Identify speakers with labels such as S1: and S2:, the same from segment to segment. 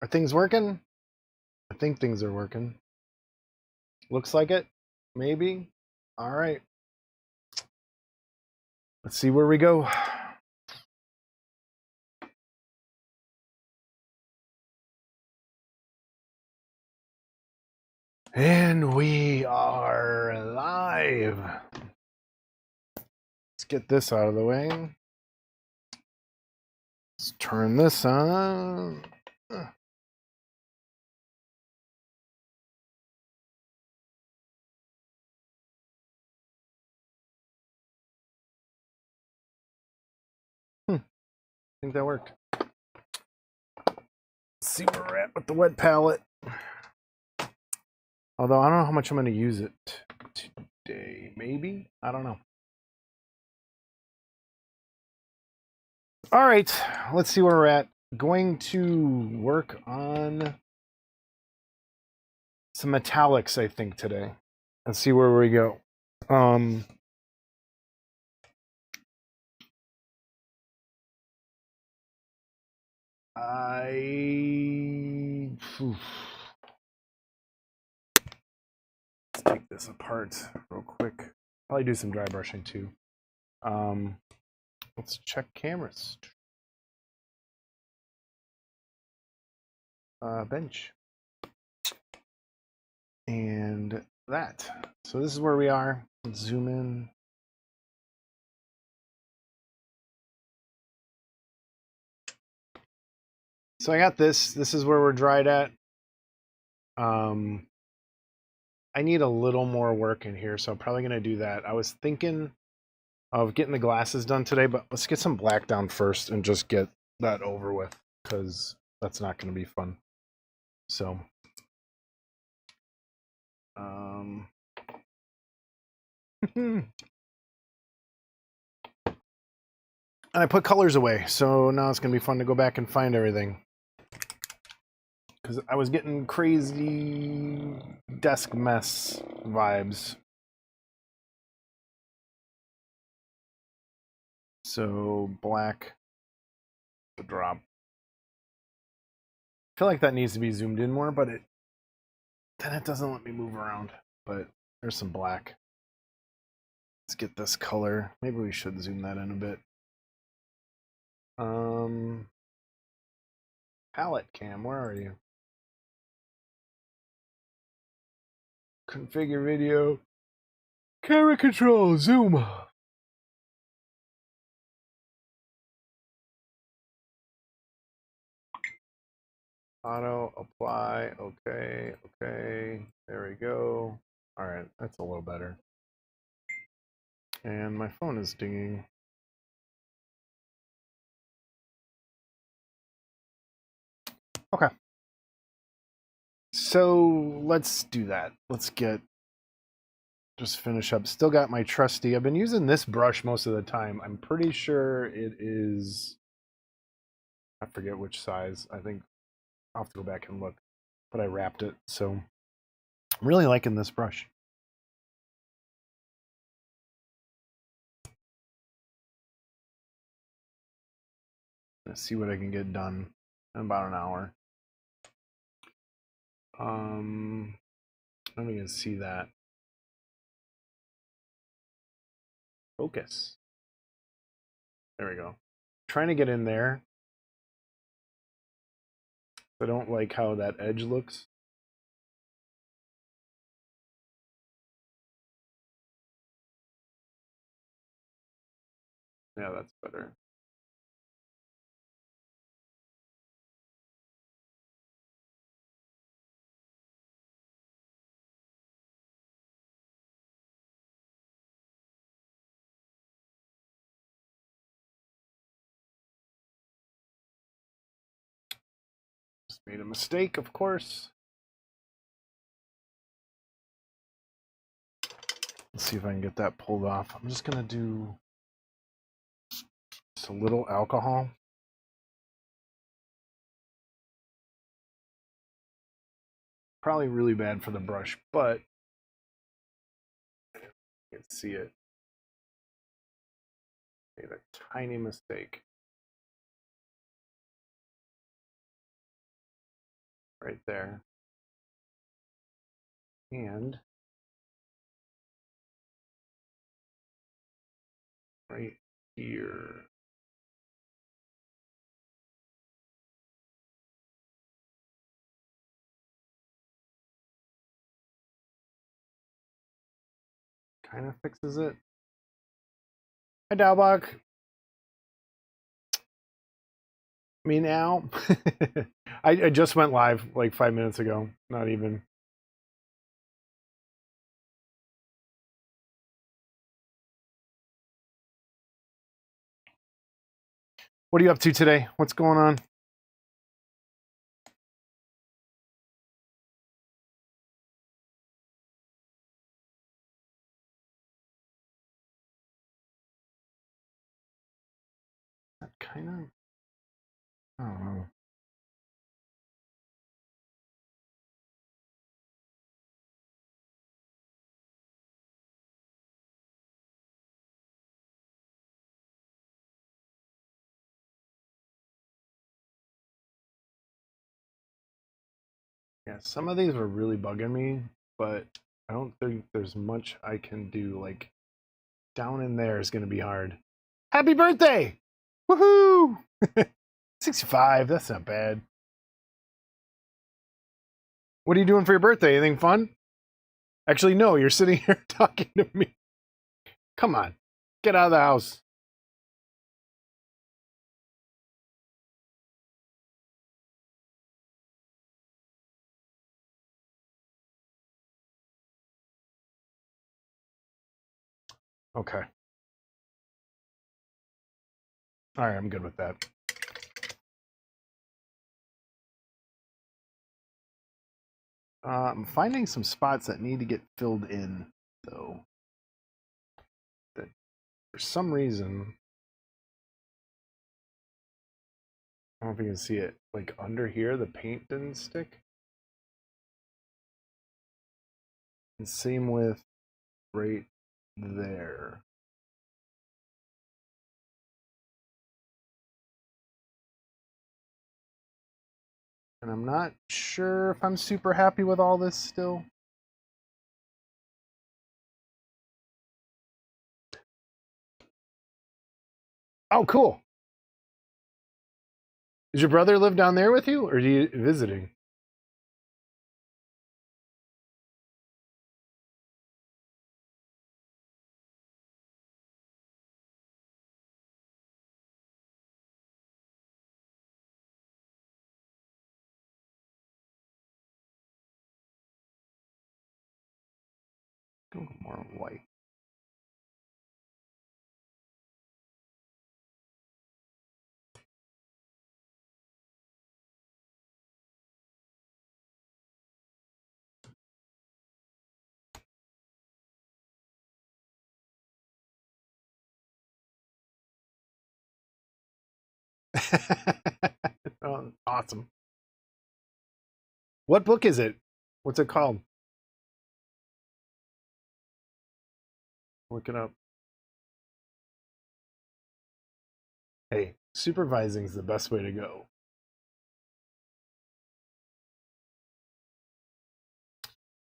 S1: Are things working? I think things are working. Looks like it. Maybe. All right. Let's see where we go. And we are live. Let's get this out of the way. Let's turn this on. I think that worked. Let's see where we're at with the wet palette. Although I don't know how much I'm going to use it today. Maybe? I don't know. All right. Let's see where we're at. Going to work on some metallics, I think, today. Let's see where we go. Let's take this apart real quick. Probably do some dry brushing too. Let's check cameras. Bench. And that. So this is where we are. Let's zoom in. So I got this. This is where we're dried at. I need a little more work in here, so I'm probably going to do that. I was thinking of getting the glasses done today, but let's get some black down first and just get that over with, because that's not going to be fun. So, and I put colors away, so now it's going to be fun to go back and find everything. Because I was getting crazy desk mess vibes. So black, the drop. I feel like that needs to be zoomed in more, but then it doesn't let me move around. But there's some black. Let's get this color. Maybe we should zoom that in a bit. Palette cam, where are you? Configure video. Camera control, zoom. Auto, apply, okay, okay. There we go. All right, that's a little better. And my phone is dinging. Okay. So let's do that. Let's just finish up. Still got my trusty. I've been using this brush most of the time. I'm pretty sure it is, I forget which size. I think I'll have to go back and look, but I wrapped it. So I'm really liking this brush. Let's see what I can get done in about an hour. Let me see that. Focus. There we go. Trying to get in there. I don't like how that edge looks. Yeah, that's better. Just made a mistake, of course. Let's see if I can get that pulled off. I'm just gonna do just a little alcohol. Probably really bad for the brush, but you can see it. Made a tiny mistake. right there. And right here. Kind of fixes it. Hi, Dalbach. Me now. I just went live like 5 minutes ago. Not even. What are you up to today? What's going on? That kind of. I don't know. Yeah, some of these were really bugging me, but I don't think there's much I can do. Like down in there is going to be hard. Happy birthday! Woohoo! 65. That's not bad. What are you doing for your birthday? Anything fun? Actually, no. You're sitting here talking to me. Come on, get out of the house. Okay. All right, I'm good with that. I'm finding some spots that need to get filled in, though. That for some reason, I don't know if you can see it. Like under here, the paint didn't stick. And same with right there. And I'm not sure if I'm super happy with all this still. Oh, cool. Does your brother live down there with you, or are you visiting? Go more white. Oh, awesome. What book is it? What's it called? Look it up. Hey, supervising is the best way to go.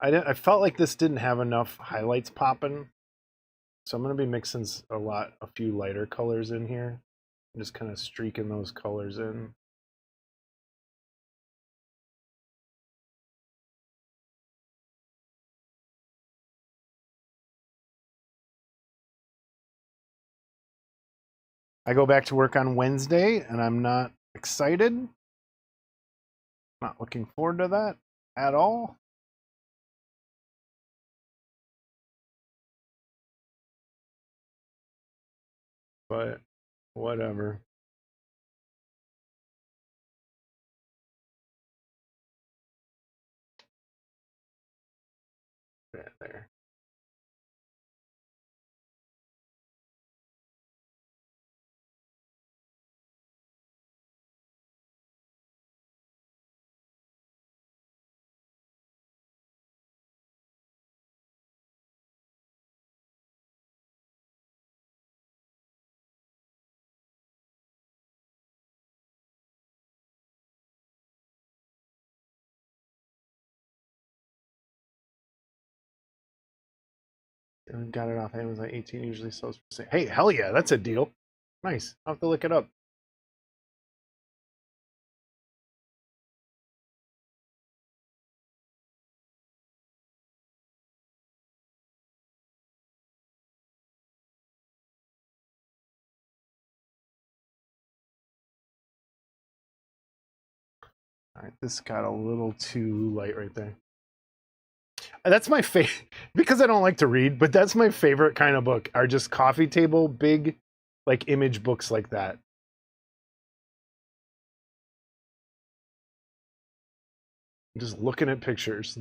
S1: I felt like this didn't have enough highlights popping, so I'm gonna be mixing a few lighter colors in here. I'm just kind of streaking those colors in. I go back to work on Wednesday, and I'm not excited. Not looking forward to that at all. But whatever. There. Got it off Amazon 18 usually sells for sale. Hey, hell yeah, that's a deal. Nice. I'll have to look it up. All right, this got a little too light right there. That's my favorite, because I don't like to read, but that's my favorite kind of book, are just coffee table, big, like image books like that. I'm just looking at pictures.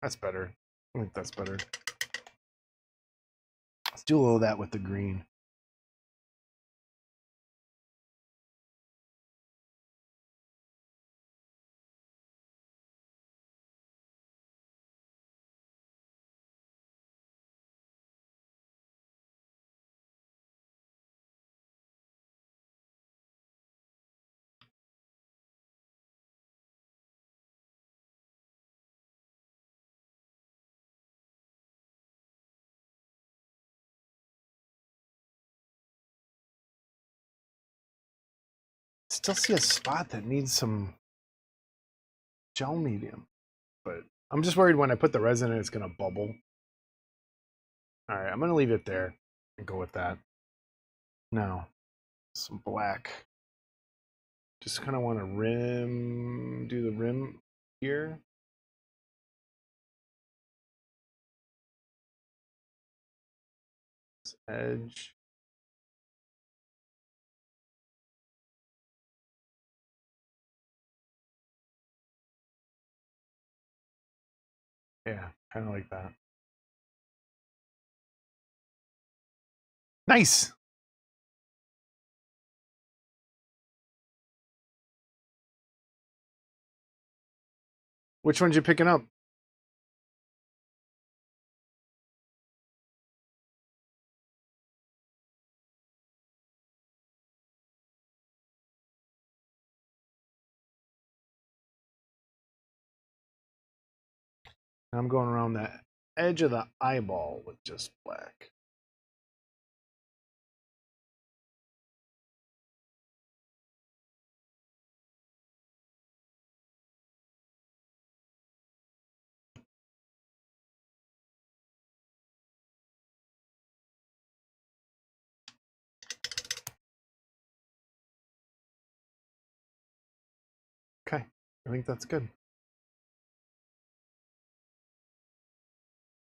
S1: That's better. I think that's better. Let's do a little of that with the green. Still see a spot that needs some gel medium, but I'm just worried when I put the resin in, it's gonna bubble. All right, I'm gonna leave it there and go with that. Now, some black. Just kind of want to do the rim here. This edge. Yeah, kind of like that. Nice. Which one's you picking up? I'm going around the edge of the eyeball with just black. Okay, I think that's good.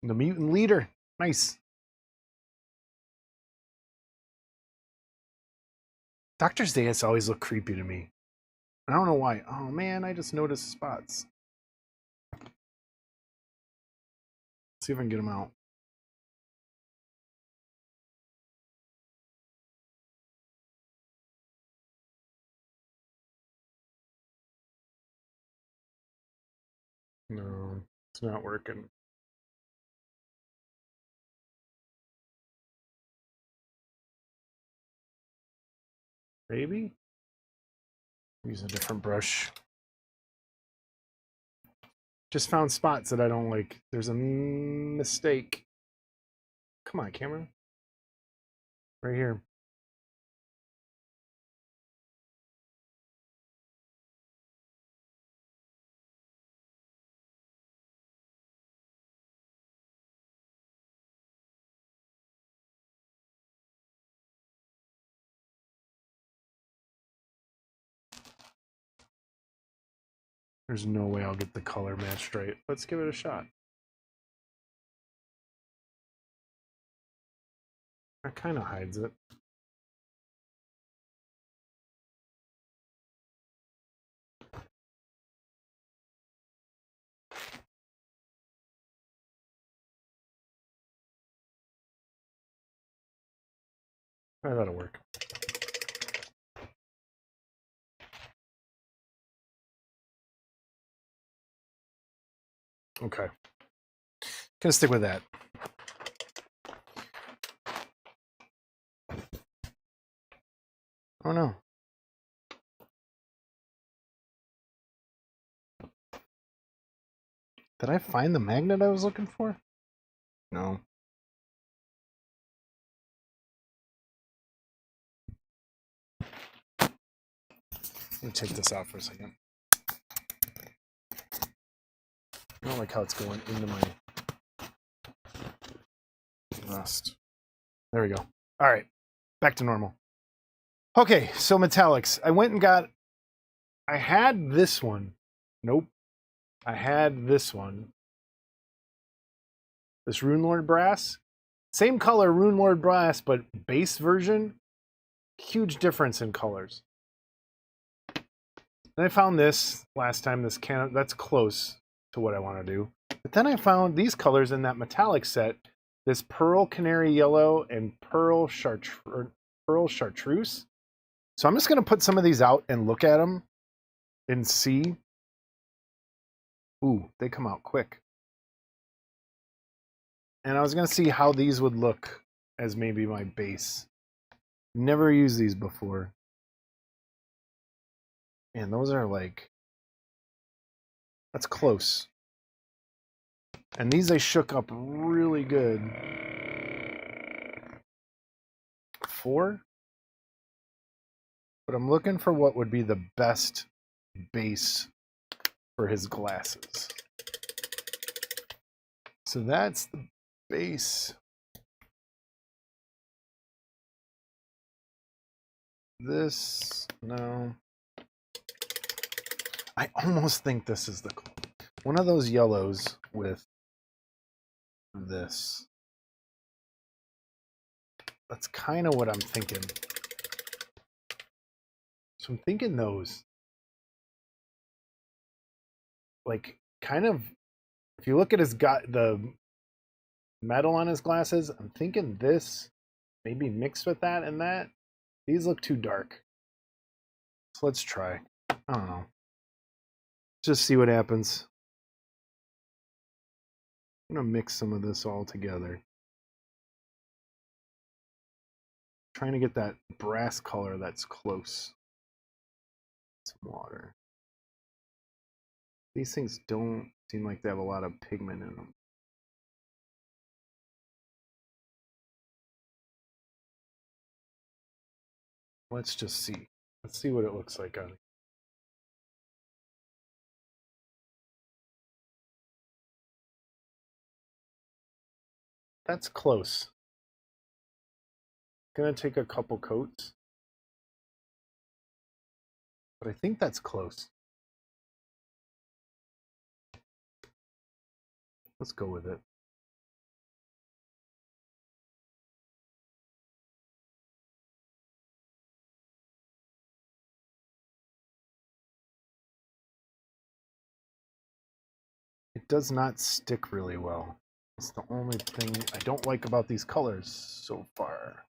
S1: The mutant leader. Nice. Doctor's Dance always look creepy to me. I don't know why. Oh man, I just noticed spots. Let's see if I can get them out. No, it's not working. Maybe? Use a different brush. Just found spots that I don't like. There's a mistake. Come on, camera. Right here. There's no way I'll get the color matched right. Let's give it a shot. That kind of hides it. That'll work. Okay. Gonna stick with that. Oh no. Did I find the magnet I was looking for? No. Let me take this out for a second. I don't like how it's going into my rust. There we go. All right, back to normal. Okay, so metallics. I went and got... I had this one. Nope. I had this one. This Rune Lord brass. Same color Rune Lord brass, but base version. Huge difference in colors. Then I found this last time. This can... That's close to what I want to do. But then I found these colors in that metallic set. This pearl canary yellow and pearl chartreuse. So I'm just going to put some of these out and look at them and see. Ooh, they come out quick. And I was going to see how these would look as maybe my base. Never used these before. And those are like... That's close. And these I shook up really good. 4? But I'm looking for what would be the best base for his glasses. So that's the base. This, no. I almost think this is the one of those yellows with this. That's kind of what I'm thinking. So I'm thinking those. Like, kind of, if you look at the metal on his glasses, I'm thinking this, maybe mixed with that and that. These look too dark. So let's try. I don't know. Just see what happens. I'm going to mix some of this all together. Trying to get that brass color that's close. Some water. These things don't seem like they have a lot of pigment in them. Let's just see. Let's see what it looks like on it. That's close. Gonna take a couple coats. But I think that's close. Let's go with it. It does not stick really well. It's the only thing I don't like about these colors so far.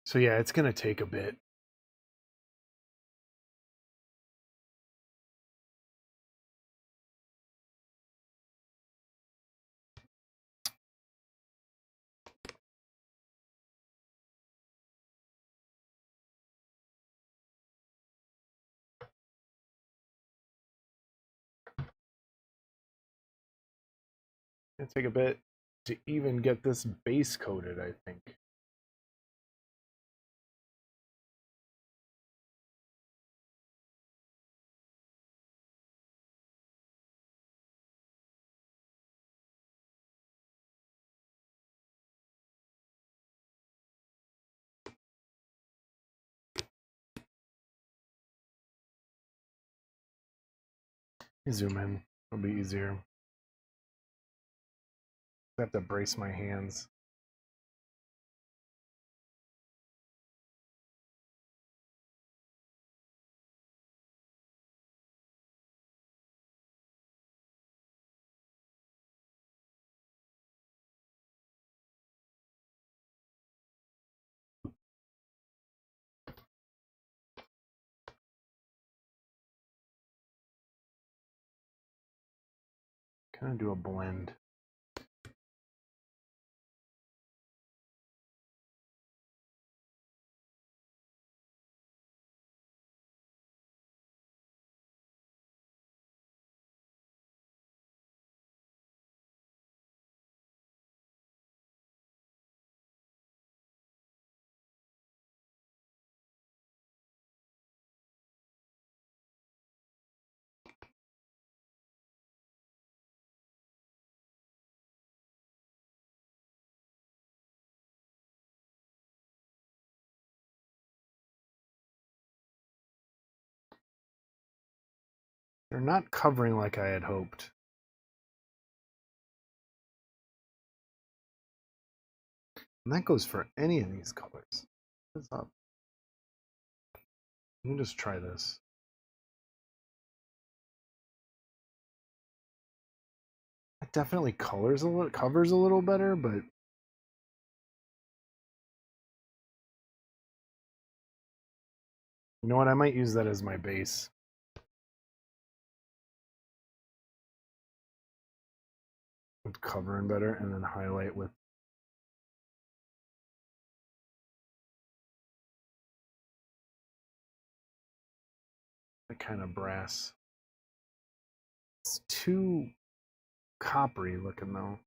S1: So yeah, it's gonna take a bit. It's gonna take a bit to even get this base coated, I think. Zoom in. It'll be easier. I have to brace my hands. Kind of do a blend. They're not covering like I had hoped. And that goes for any of these colors. What's up? Let me just try this. It definitely covers a little better, but you know what? I might use that as my base. With covering better, and then highlight with the kind of brass. It's too coppery looking though.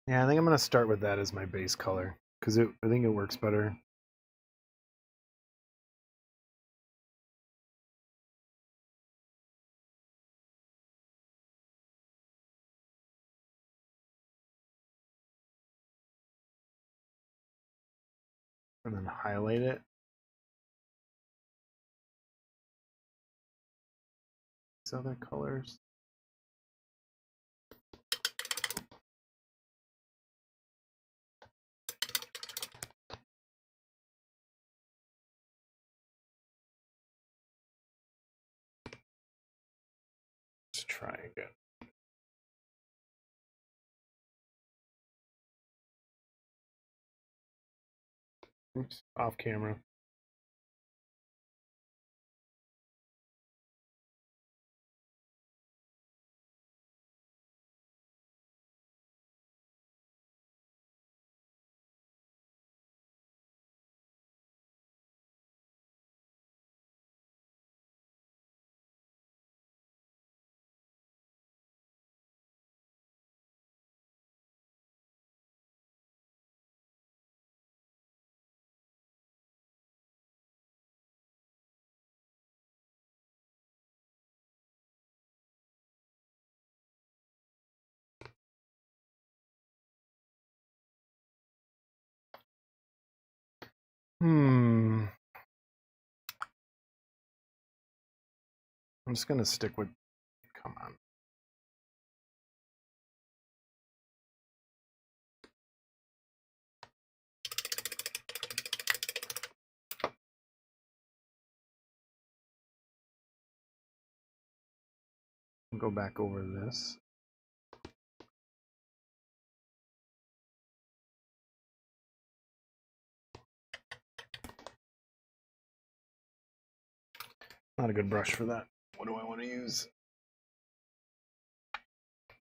S1: Yeah, I think I'm gonna start with that as my base color because I think it works better. And then highlight it. These other colors. Let's try again. Oops, off camera. I'm just gonna stick with. Come on. Go back over this. Not a good brush for that. What do I want to use?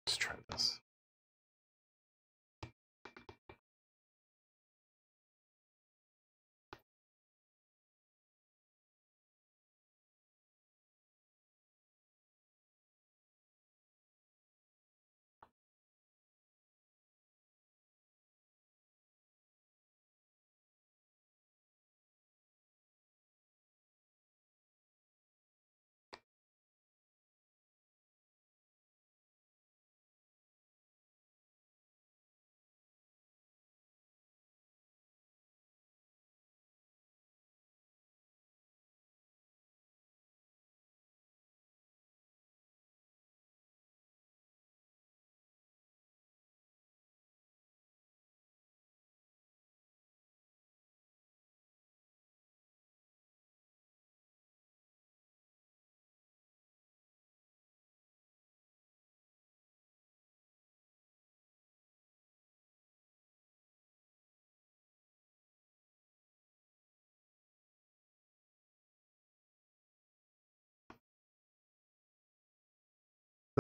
S1: Let's try this.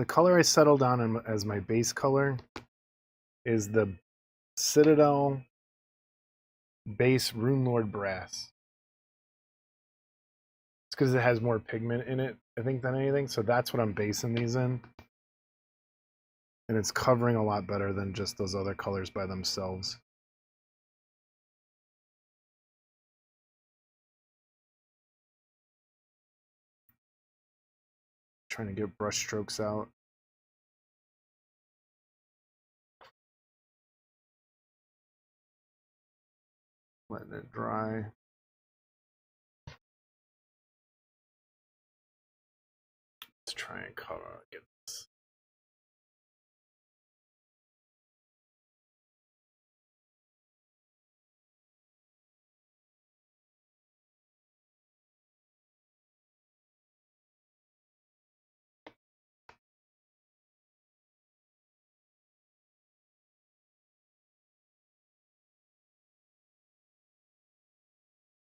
S1: The color I settled on as my base color is the Citadel base Runelord Brass. It's because it has more pigment in it, I think, than anything. So that's what I'm basing these in. And it's covering a lot better than just those other colors by themselves. Trying to get brush strokes out. Letting it dry. Let's try and get this.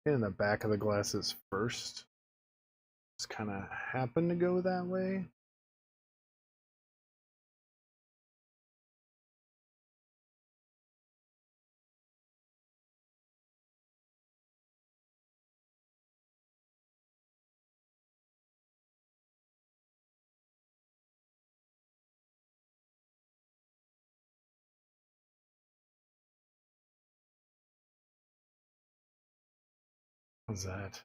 S1: In the back of the glasses first. Just kind of happened to go that way. What's that?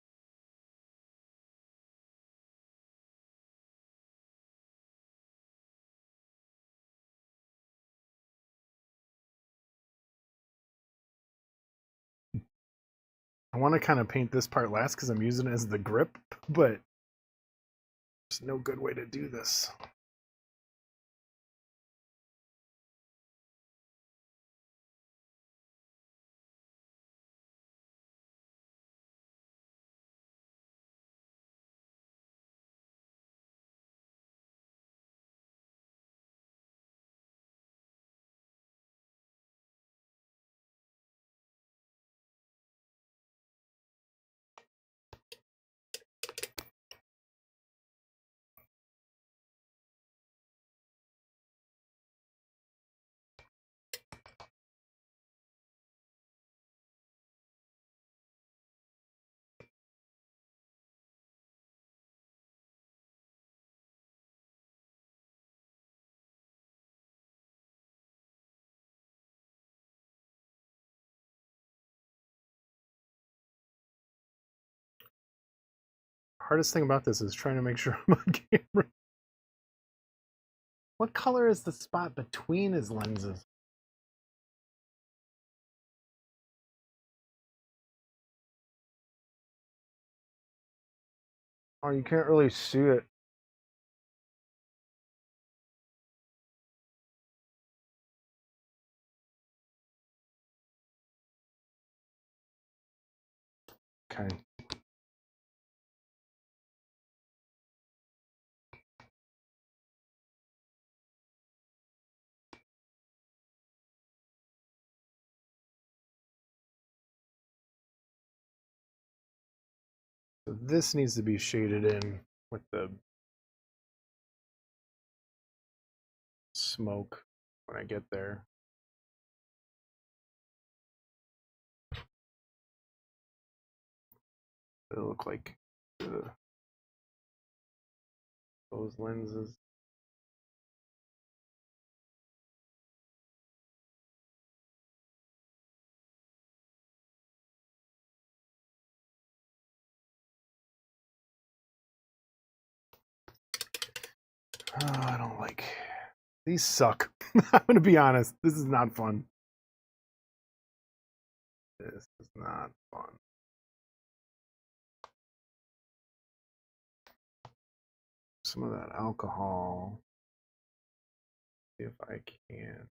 S1: I want to kind of paint this part last because I'm using it as the grip, but there's no good way to do this. Hardest thing about this is trying to make sure I'm on camera. What color is the spot between his lenses? Oh, you can't really see it. Okay. So this needs to be shaded in with the smoke when I get there. It'll look like those lenses. Oh, I don't like these. Suck. I'm gonna be honest. This is not fun. This is not fun. Some of that alcohol. See if I can.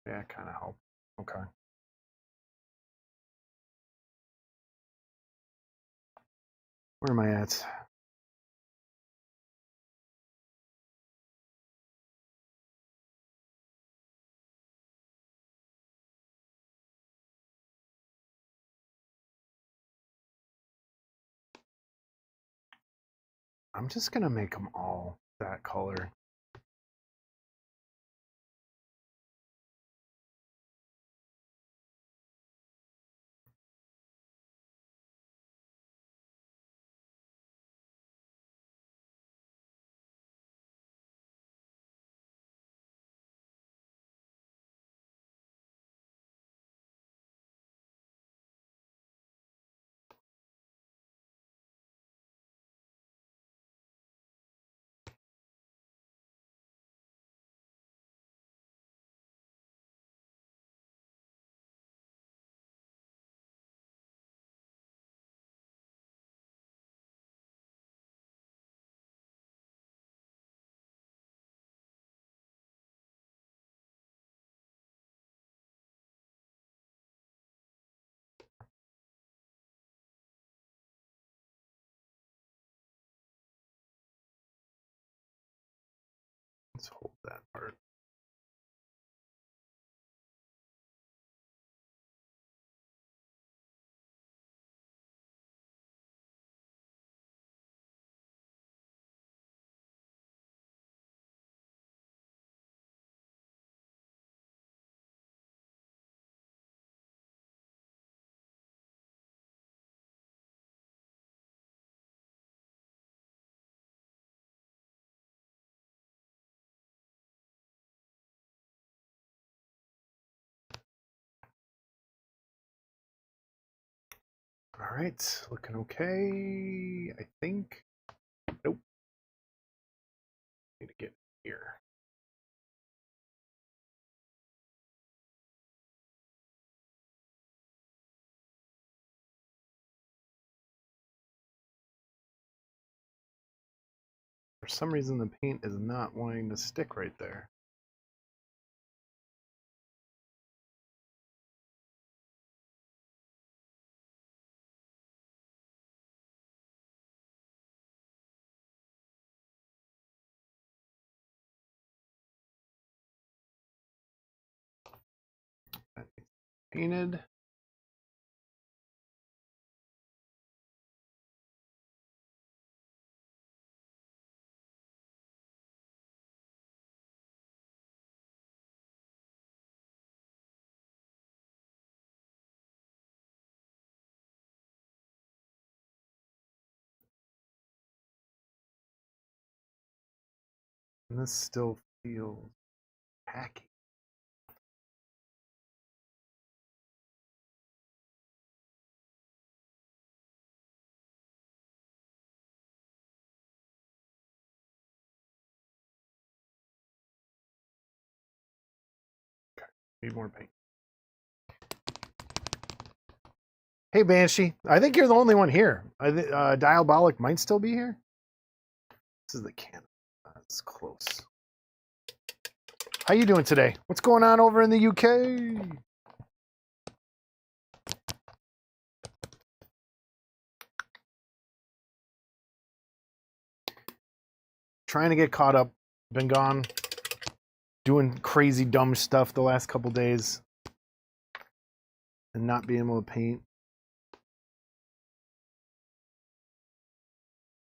S1: Yeah, kind of help. Okay. Where am I at? I'm just gonna make them all that color. Let's hold that part. All right, looking okay. I think. Nope. Need to get here. For some reason, the paint is not wanting to stick right there. Painted. And this still feels tacky. Need more paint. Hey, Banshee. I think you're the only one here. Diabolic might still be here. This is the can. That's close. How you doing today? What's going on over in the UK? Trying to get caught up. Been gone. Doing crazy dumb stuff the last couple days. And not being able to paint.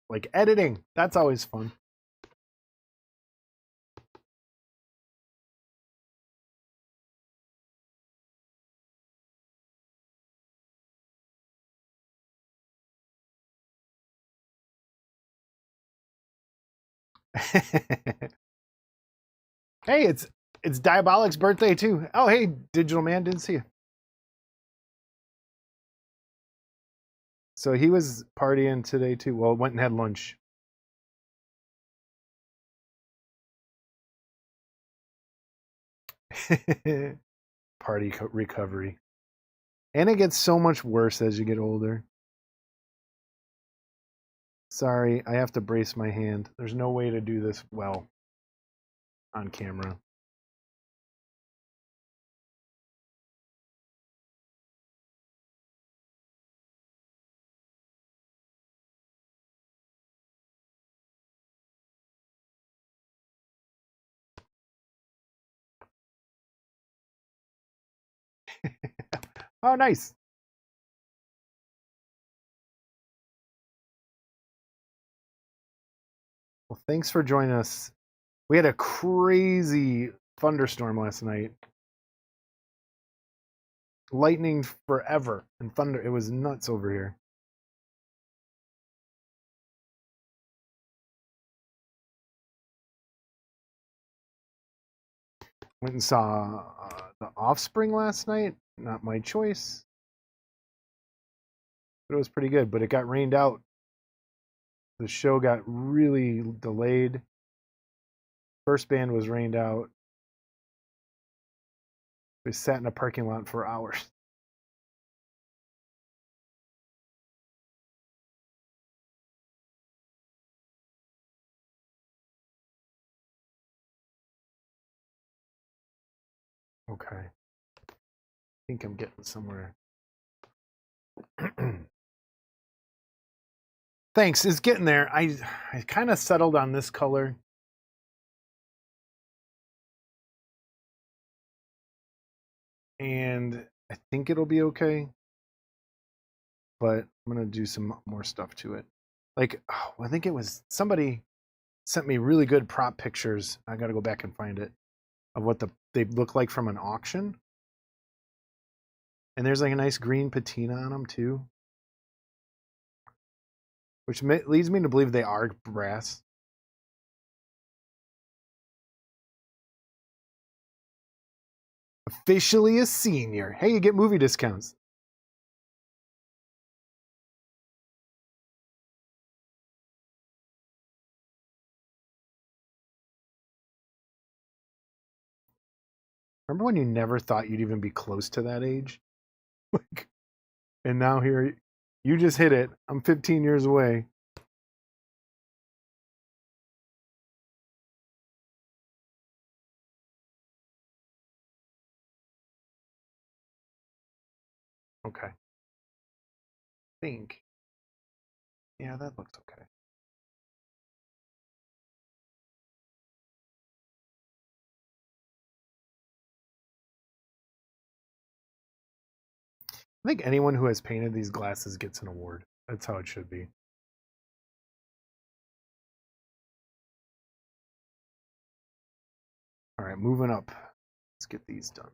S1: Like editing. That's always fun. Hey, it's Diabolic's birthday too. Oh, hey, Digital Man, didn't see you. So he was partying today too. Well, went and had lunch. Party recovery. And it gets so much worse as you get older. Sorry, I have to brace my hand. There's no way to do this well on camera. Oh, nice. Well, thanks for joining us. We had a crazy thunderstorm last night. Lightning forever and thunder. It was nuts over here. Went and saw The Offspring last night. Not my choice. But it was pretty good. But it got rained out. The show got really delayed. First band was rained out. We sat in a parking lot for hours. Okay. I think I'm getting somewhere. Thanks. It's getting there. I kind of settled on this color. And I think it'll be okay. But I'm going to do some more stuff to it. Like, oh, I think it was somebody sent me really good prop pictures. I got to go back and find it of what they look like from an auction. And there's like a nice green patina on them too. Which leads me to believe they are brass. Officially a senior. Hey, you get movie discounts. Remember when you never thought you'd even be close to that age? Like, and now here, you just hit it. I'm 15 years away. Okay. I think. Yeah, that looks okay. I think anyone who has painted these glasses gets an award. That's how it should be. All right, moving up. Let's get these done.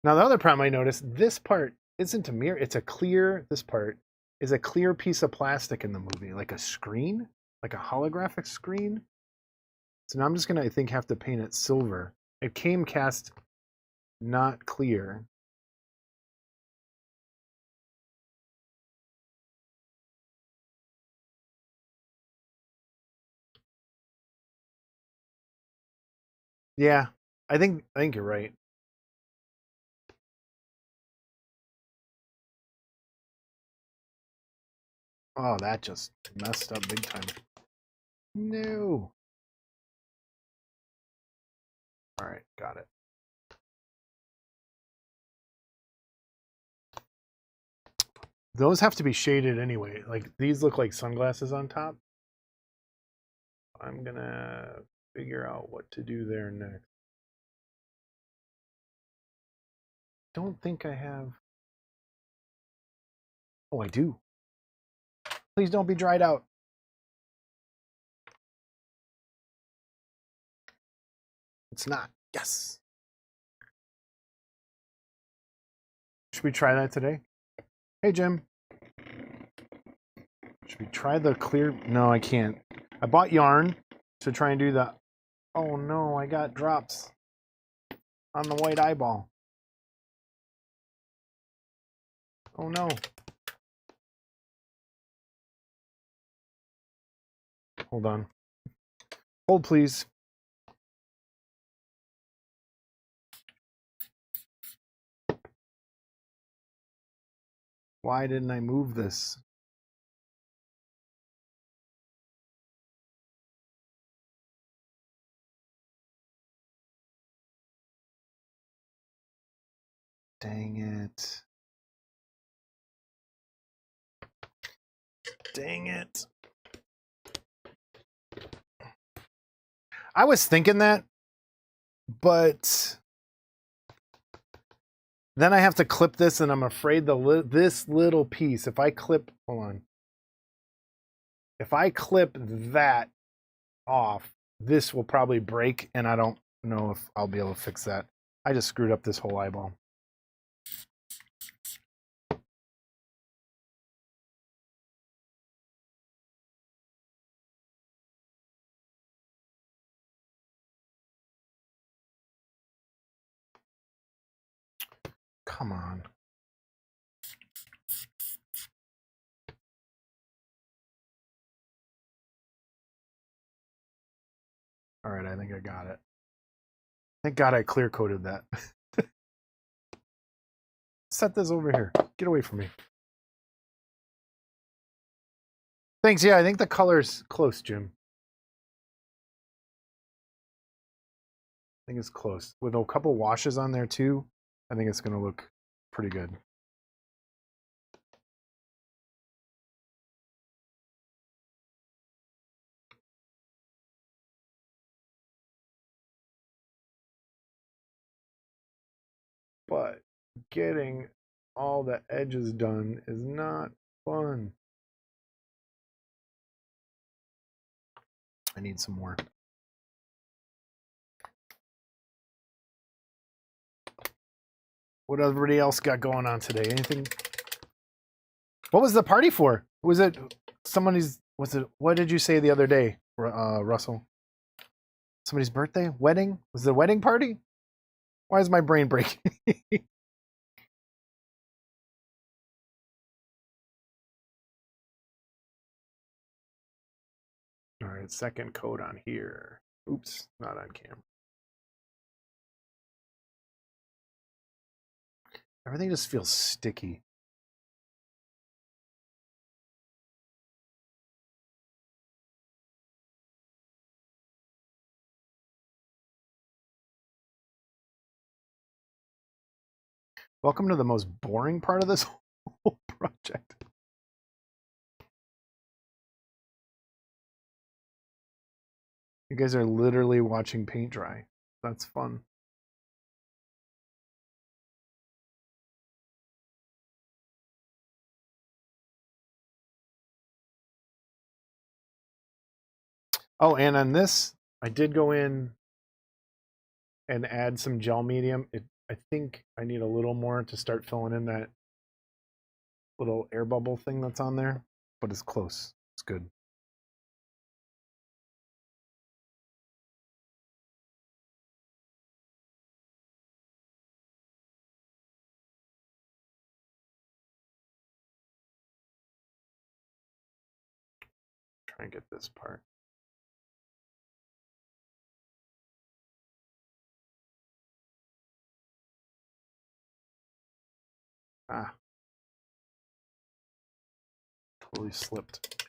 S1: Now, the other problem I noticed, this part isn't a mirror. It's a clear, this part is a clear piece of plastic in the movie, like a screen, like a holographic screen. So now I'm just going to, I think, have to paint it silver. It came cast not clear. Yeah, I think you're right. Oh, that just messed up big time. No. All right, got it. Those have to be shaded anyway. Like, these look like sunglasses on top. I'm gonna figure out what to do there next. Don't think I have. Oh, I do. Please don't be dried out. It's not. Yes. Should we try that today? Hey, Jim. Should we try the clear? No, I can't. I bought yarn to try and do the. Oh no, I got drops on the white eyeball. Oh no. Hold on. Hold, please. Why didn't I move this? Dang it. Dang it. I was thinking that, but Then I have to clip this, and I'm afraid this little piece, if I clip, hold on. If I clip that off, this will probably break, and I don't know if I'll be able to fix that. I just screwed up this whole eyeball. Come on. All right, I think I got it. Thank God I clear coated that. Set this over here. Get away from me. Thanks. Yeah, I think the color's close, Jim. I think it's close. With a couple washes on there too, I think it's going to look pretty good. But getting all the edges done is not fun. I need some more. What everybody else got going on today? Anything? What was the party for? Was it somebody's? Was it? What did you say the other day, Russell? Somebody's birthday? Wedding? Was it a wedding party? Why is my brain breaking? All right, second coat on here. Oops, not on camera. Everything just feels sticky. Welcome to the most boring part of this whole project. You guys are literally watching paint dry. That's fun. Oh, and on this, I did go in and add some gel medium. I think I need a little more to start filling in that little air bubble thing that's on there, but it's close. It's good. Try and get this part. Ah. Totally slipped.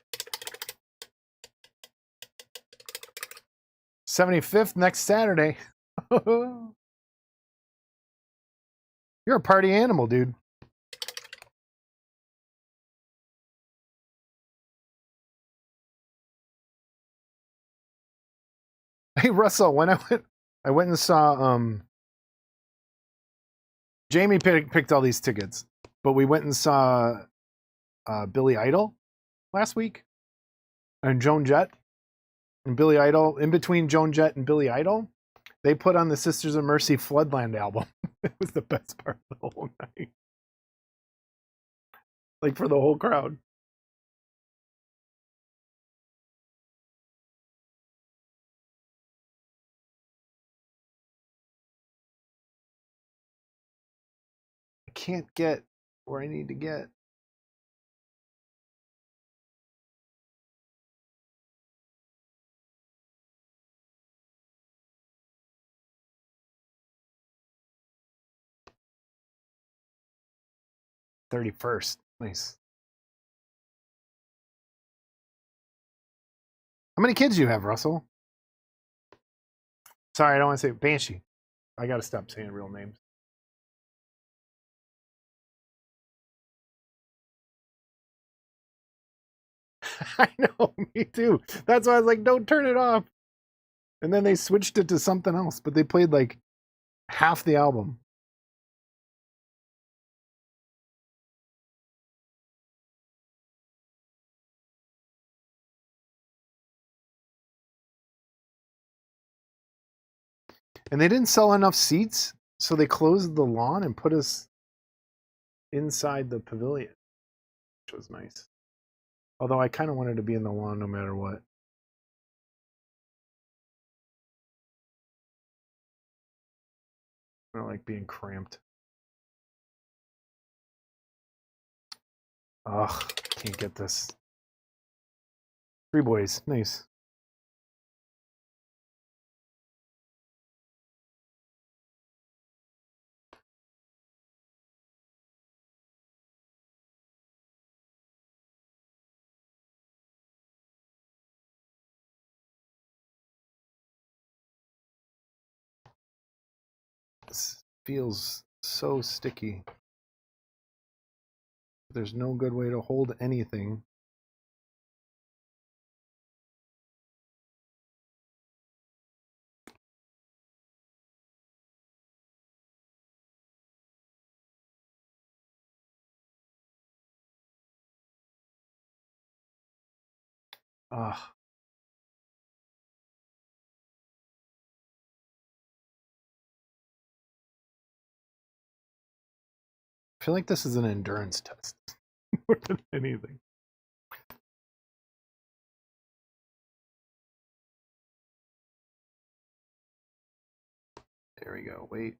S1: 75th next Saturday. You're a party animal, dude. Hey Russell, when I went and saw Jamie picked all these tickets, but we went and saw Billy Idol last week and Joan Jett and Billy Idol. In between Joan Jett and Billy Idol, they put on the Sisters of Mercy Floodland album. It was the best part of the whole night. Like for the whole crowd. I can't get where I need to get. $31st. Nice. How many kids do you have, Russell? Sorry, I don't want to say Banshee. I got to stop saying real names. I know, me too. That's why I was like, don't turn it off. And then they switched it to something else, but they played like half the album. And they didn't sell enough seats, so they closed the lawn and put us inside the pavilion, which was nice. Although I kind of wanted to be in the lawn no matter what. I don't like being cramped. Ugh, can't get this. 3 boys, nice. This feels so sticky. There's no good way to hold anything. Ugh. I feel like this is an endurance test more than anything. There we go. Wait.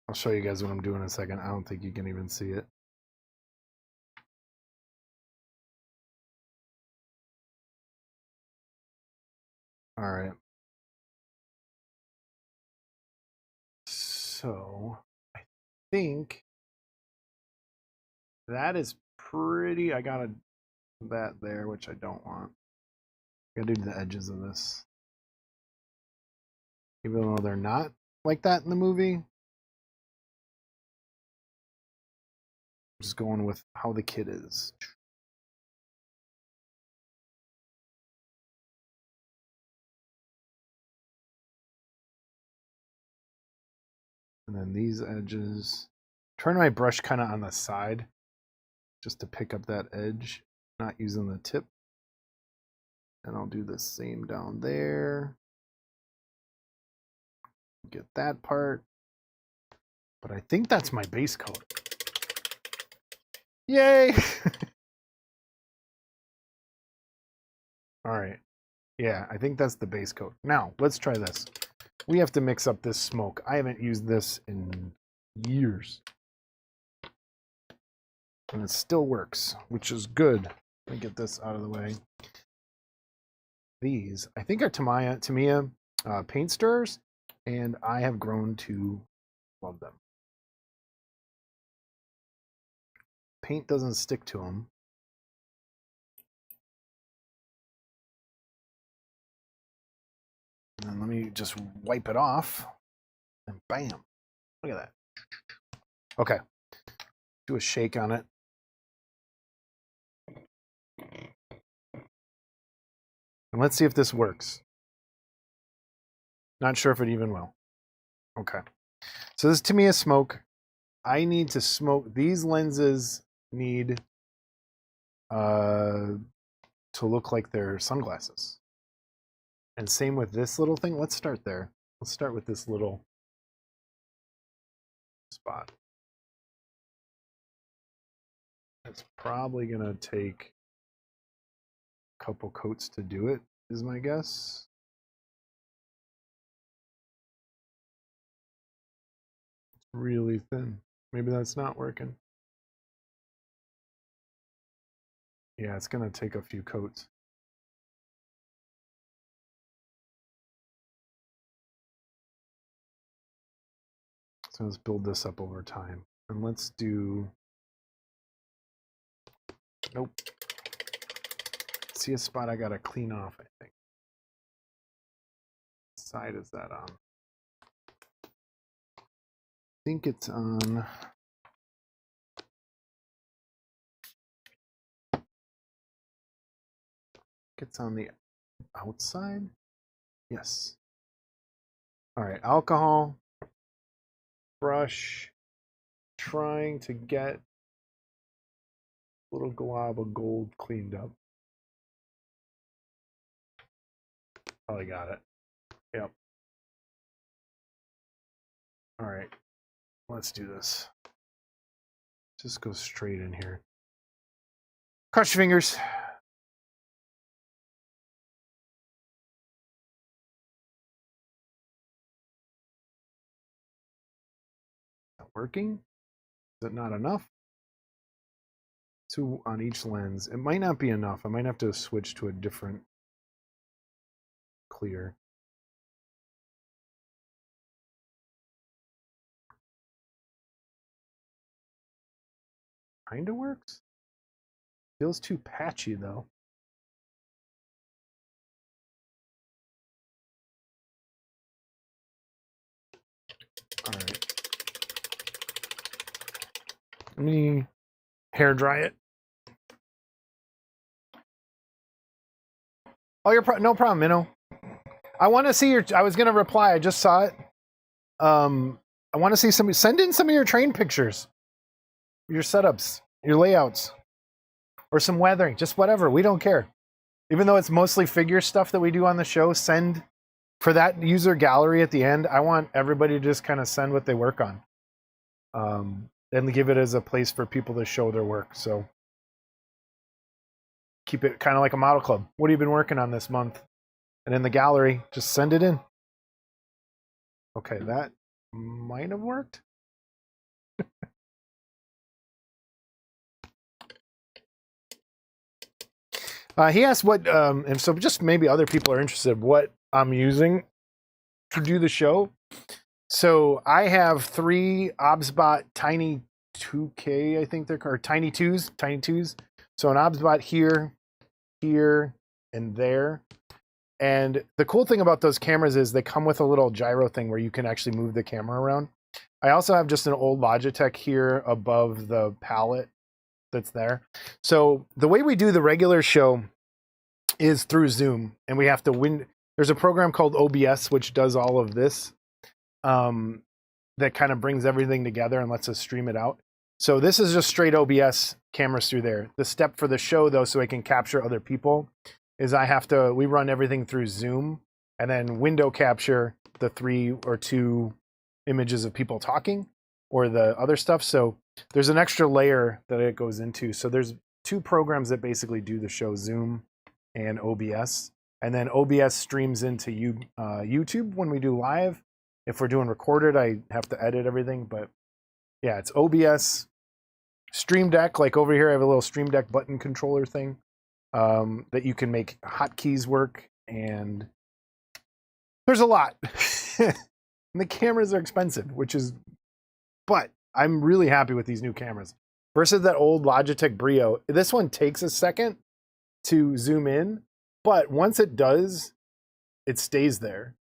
S1: I'll show you guys what I'm doing in a second. I don't think you can even see it. All right. So I think that is pretty. I got that there, which I don't want. I gotta do the edges of this. Even though they're not like that in the movie. I'm just going with how the kid is. And then these edges. Turn my brush kind of on the side just to pick up that edge, not using the tip. And I'll do the same down there. Get that part. But I think that's my base coat. Yay! All right. Yeah, I think that's the base coat. Now, let's try this. We have to mix up this smoke. I haven't used this in years. And it still works, which is good. Let me get this out of the way. These, I think, are Tamiya paint stirrers, and I have grown to love them. Paint doesn't stick to them. And then let me just wipe it off, and bam. Look at that. Okay. Do a shake on it. And let's see if this works. Not sure if it even will. Okay. So this to me is smoke. I need to smoke. These lenses need to look like they're sunglasses. And same with this little thing. Let's start there. Let's start with this little spot. It's probably going to take a couple coats to do it, is my guess. It's really thin. Maybe that's not working. Yeah, it's going to take a few coats. So let's build this up over time. And let's do... Nope. See a spot I got to clean off, I think. What side is that on? I think it's on... It's on the outside? Yes. All right, alcohol, brush, trying to get a little glob of gold cleaned up. Oh, I got it. Yep. All right. Let's do this. Just go straight in here. Cross your fingers. Not working? Is it not enough? 2 on each lens. It might not be enough. I might have to switch to a different clear. Kinda works. Feels too patchy though. All right. Let me hair dry it. Oh, no problem, Minnow. I want to see your. I was gonna reply. I just saw it. I want to see some. Send in some of your train pictures, your setups, your layouts, or some weathering. Just whatever. We don't care. Even though it's mostly figure stuff that we do on the show, send for that user gallery at the end. I want everybody to just kind of send what they work on, and give it as a place for people to show their work. So keep it kind of like a model club. What have you been working on this month? And in the gallery, just send it in. Okay, that might have worked. He asked what, and so just maybe other people are interested, what I'm using to do the show. So I have 3 OBSBot Tiny 2K, I think they're called, Tiny 2s. So an OBSBot here, here, and there. And the cool thing about those cameras is they come with a little gyro thing where you can actually move the camera around. I also have just an old Logitech here above the palette that's there. So the way we do the regular show is through Zoom, and we have to there's a program called OBS which does all of this, that kind of brings everything together and lets us stream it out. So this is just straight OBS cameras through there. The step for the show though, so I can capture other people, is we run everything through Zoom and then window capture the 3 or 2 images of people talking or the other stuff. So there's an extra layer that it goes into. So there's 2 programs that basically do the show, Zoom and OBS. And then OBS streams into YouTube when we do live. If we're doing recorded, I have to edit everything. But yeah, it's OBS, Stream Deck. Like over here, I have a little Stream Deck button controller thing that you can make hotkeys work. And there's a lot. And the cameras are expensive, but I'm really happy with these new cameras. Versus that old Logitech Brio, this one takes a second to zoom in, but once it does, it stays there.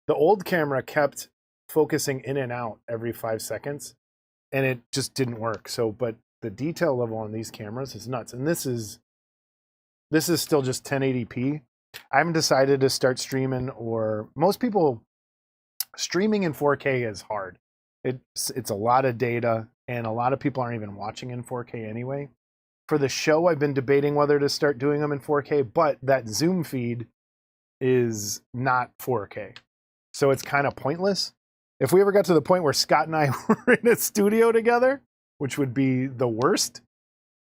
S1: The old camera kept focusing in and out every 5 seconds, and it just didn't work. So, but the detail level on these cameras is nuts. And this is still just 1080p. I haven't decided to start streaming, or most people streaming in 4K is hard. It's a lot of data, and a lot of people aren't even watching in 4K anyway. For the show, I've been debating whether to start doing them in 4K, but that Zoom feed is not 4K. So it's kind of pointless. If we ever got to the point where Scott and I were in a studio together, which would be the worst,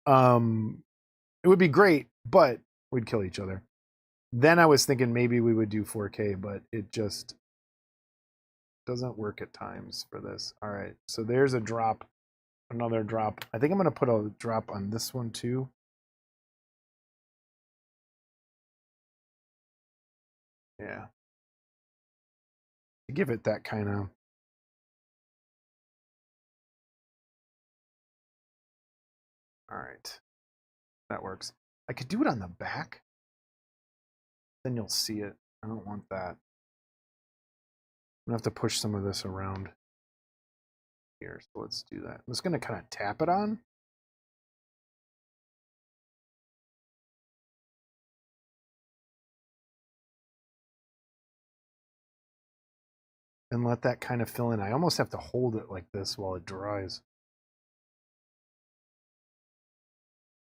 S1: it would be great, but we'd kill each other. Then I was thinking maybe we would do 4K, but it just doesn't work at times for this. All right, so there's a drop, another drop. I think I'm going to put a drop on this one too. Yeah. To give it that kind of... All right. That works. I could do it on the back. Then you'll see it. I don't want that. I'm going to have to push some of this around here. So let's do that. I'm just going to kind of tap it on. And let that kind of fill in. I almost have to hold it like this while it dries.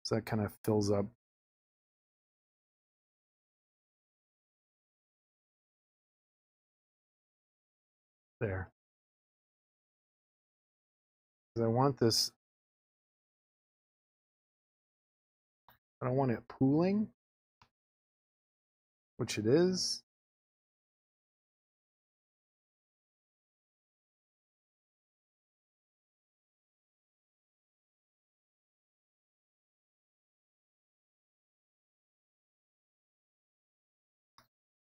S1: So that kind of fills up. There. I want this. I don't want it pooling, which it is.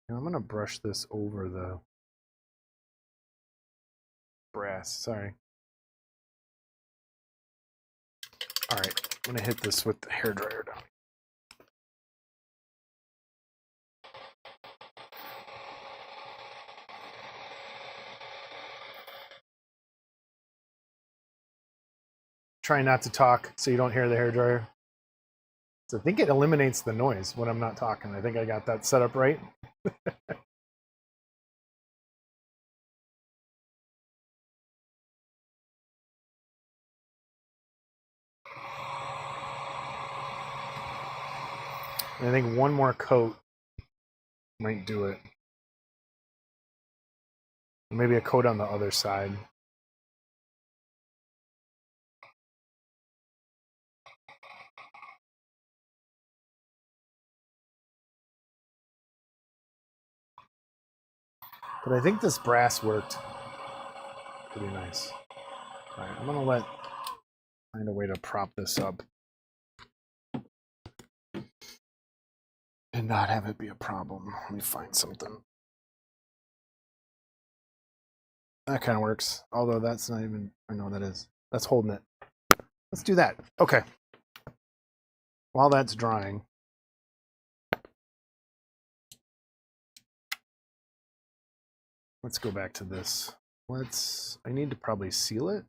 S1: Now I'm going to brush this over the brass. Sorry. All right, I'm going to hit this with the hairdryer down. Try not to talk so you don't hear the hairdryer. So I think it eliminates the noise when I'm not talking. I think I got that set up right. And I think one more coat might do it. Maybe a coat on the other side. But I think this brass worked pretty nice. All right, I'm gonna find a way to prop this up and not have it be a problem. Let me find something. That kind of works. Although that's not even, I know that is. That's holding it. Let's do that. Okay. While that's drying, let's go back to this. I need to probably seal it.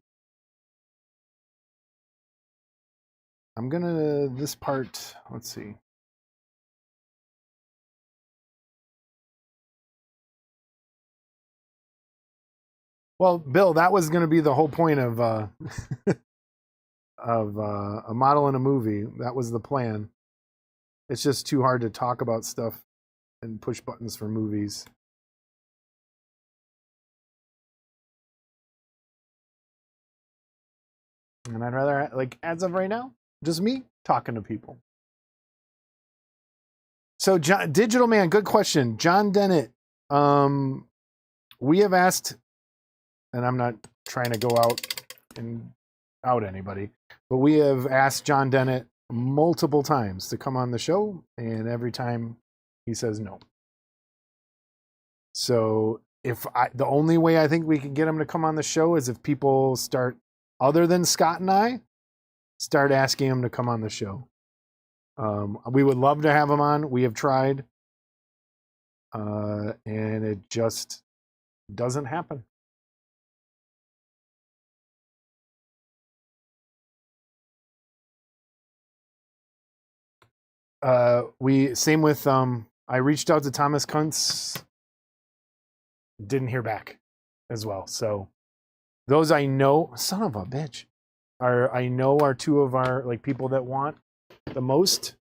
S1: I'm gonna, this part, let's see. Well, Bill, that was gonna be the whole point of a model in a movie. That was the plan. It's just too hard to talk about stuff and push buttons for movies. And I'd rather, like, as of right now, just me talking to people. So, John, Digital Man, good question. John Dennett, we have asked, and I'm not trying to go out anybody, but we have asked John Dennett multiple times to come on the show, and every time he says no. So the only way I think we can get him to come on the show is if people start, other than Scott and I, start asking him to come on the show. We would love to have him on. We have tried, and it just doesn't happen. Same with I reached out to Thomas Kuntz, didn't hear back as well. So those I know, son of a bitch, I know are two of our like people that want the most.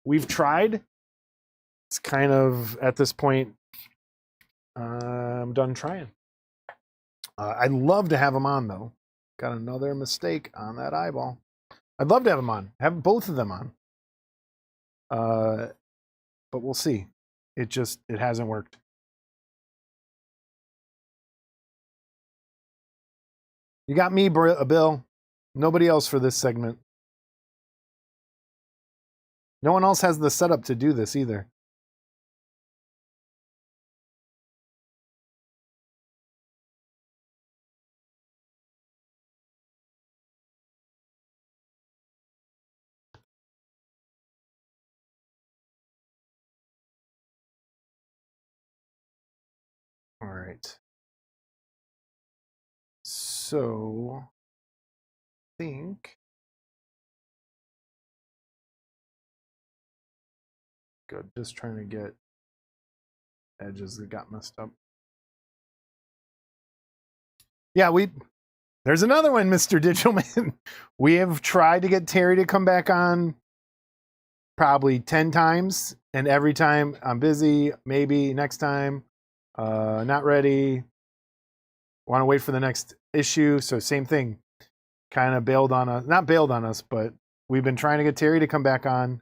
S1: We've tried. It's kind of at this point, I'm done trying. I'd love to have him on though. Got another mistake on that eyeball. I'd love to have him on. Have both of them on. But we'll see. It hasn't worked. You got me, Bill. Nobody else for this segment. No one else has the setup to do this either. All right. So, I think good. Just trying to get edges that got messed up. Yeah, there's another one, Mr. Digital Man. We have tried to get Terry to come back on. probably 10 times, and every time I'm busy, maybe next time, not ready, want to wait for the next issue. So same thing, kind of bailed on us, not bailed on us, but we've been trying to get Terry to come back on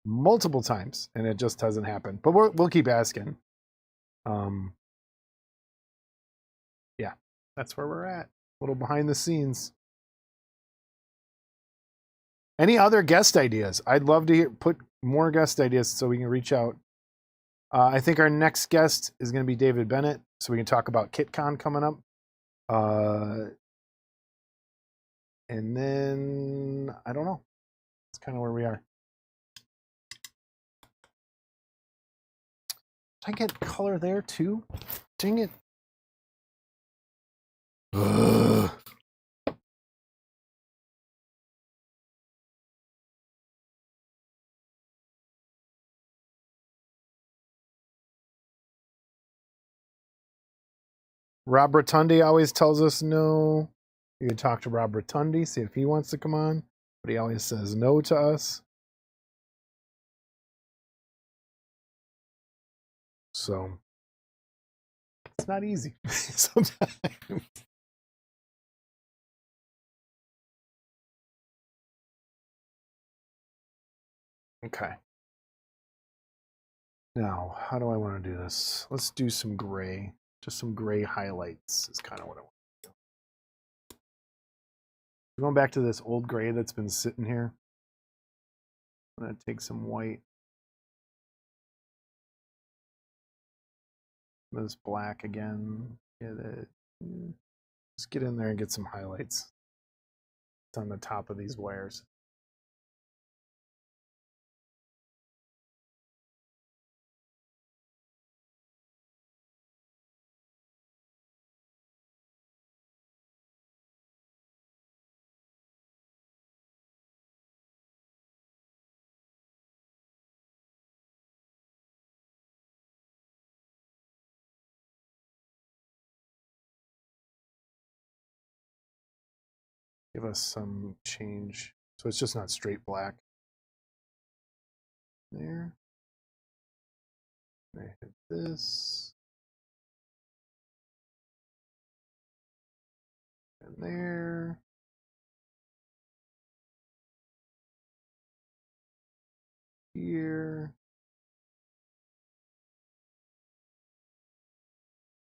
S1: multiple times, and it just doesn't happen. But we'll keep asking. Yeah, that's where we're at. A little behind the scenes. Any other guest ideas? I'd love to put more guest ideas so we can reach out. I think our next guest is going to be David Bennett, so we can talk about KitCon coming up. And then, I don't know. That's kind of where we are. Did I get color there too? Dang it. Ugh. Rob Rotundi always tells us no. You can talk to Rob Rotundi, see if he wants to come on, but he always says no to us. So it's not easy sometimes. Okay. Now, how do I want to do this? Let's do some gray. Just some gray highlights is kind of what I want to do. Going back to this old gray that's been sitting here. I'm going to take some white. This black again. Get it. Let's get in there and get some highlights. It's on the top of these wires. Give us some change. So it's just not straight black. There. I hit this. And there. Here.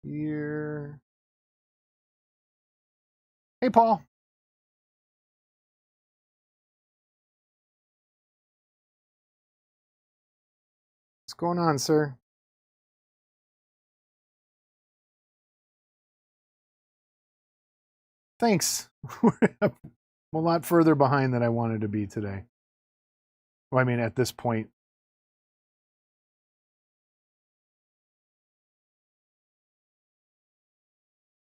S1: Here. Hey, Paul. What's going on, sir? Thanks. I'm a lot further behind than I wanted to be today. Well, I mean, at this point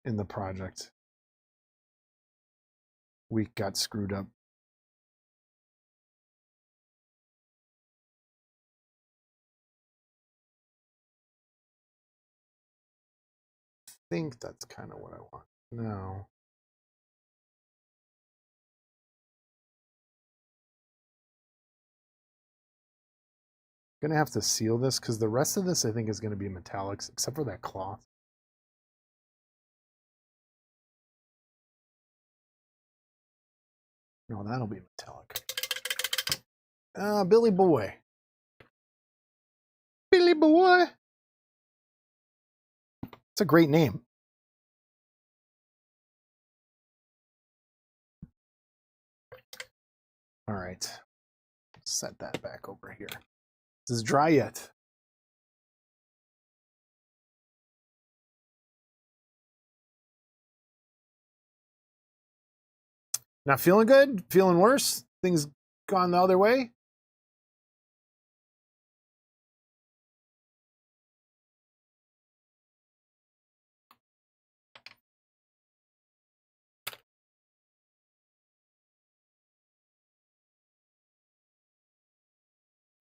S1: in the project, week got screwed up. I think that's kind of what I want. No. I'm gonna have to seal this because the rest of this I think is gonna be metallics, except for that cloth. No, that'll be metallic. Billy Boy. Billy Boy. It's a great name. All right. Set that back over here. This is dry yet. Not feeling good? Feeling worse? Things gone the other way?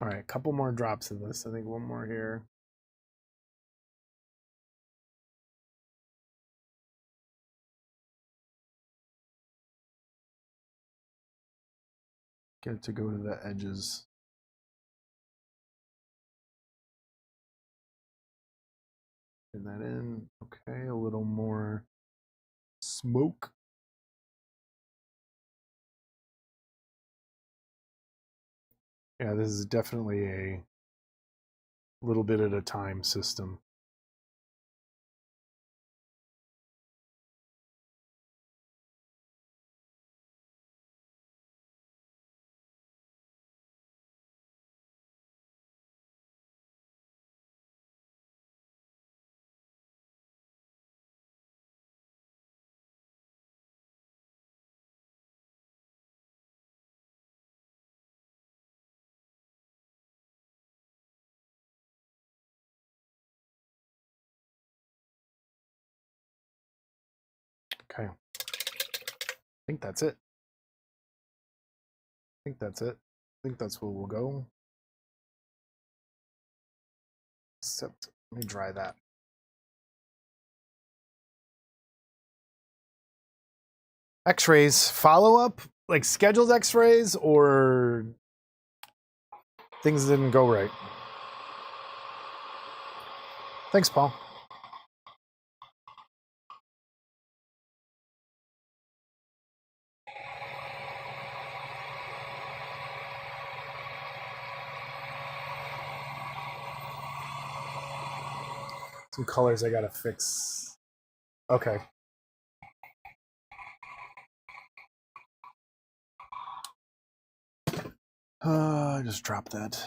S1: All right, a couple more drops of this. I think one more here. Get it to go to the edges. Turn that in. Okay, a little more smoke. Yeah, this is definitely a little bit at a time system. Okay. I think that's it. I think that's it. I think that's where we'll go. Except, let me dry that. X-rays, follow-up? Like scheduled X-rays or things didn't go right? Thanks, Paul. Some colors I gotta fix. Okay. I just dropped that.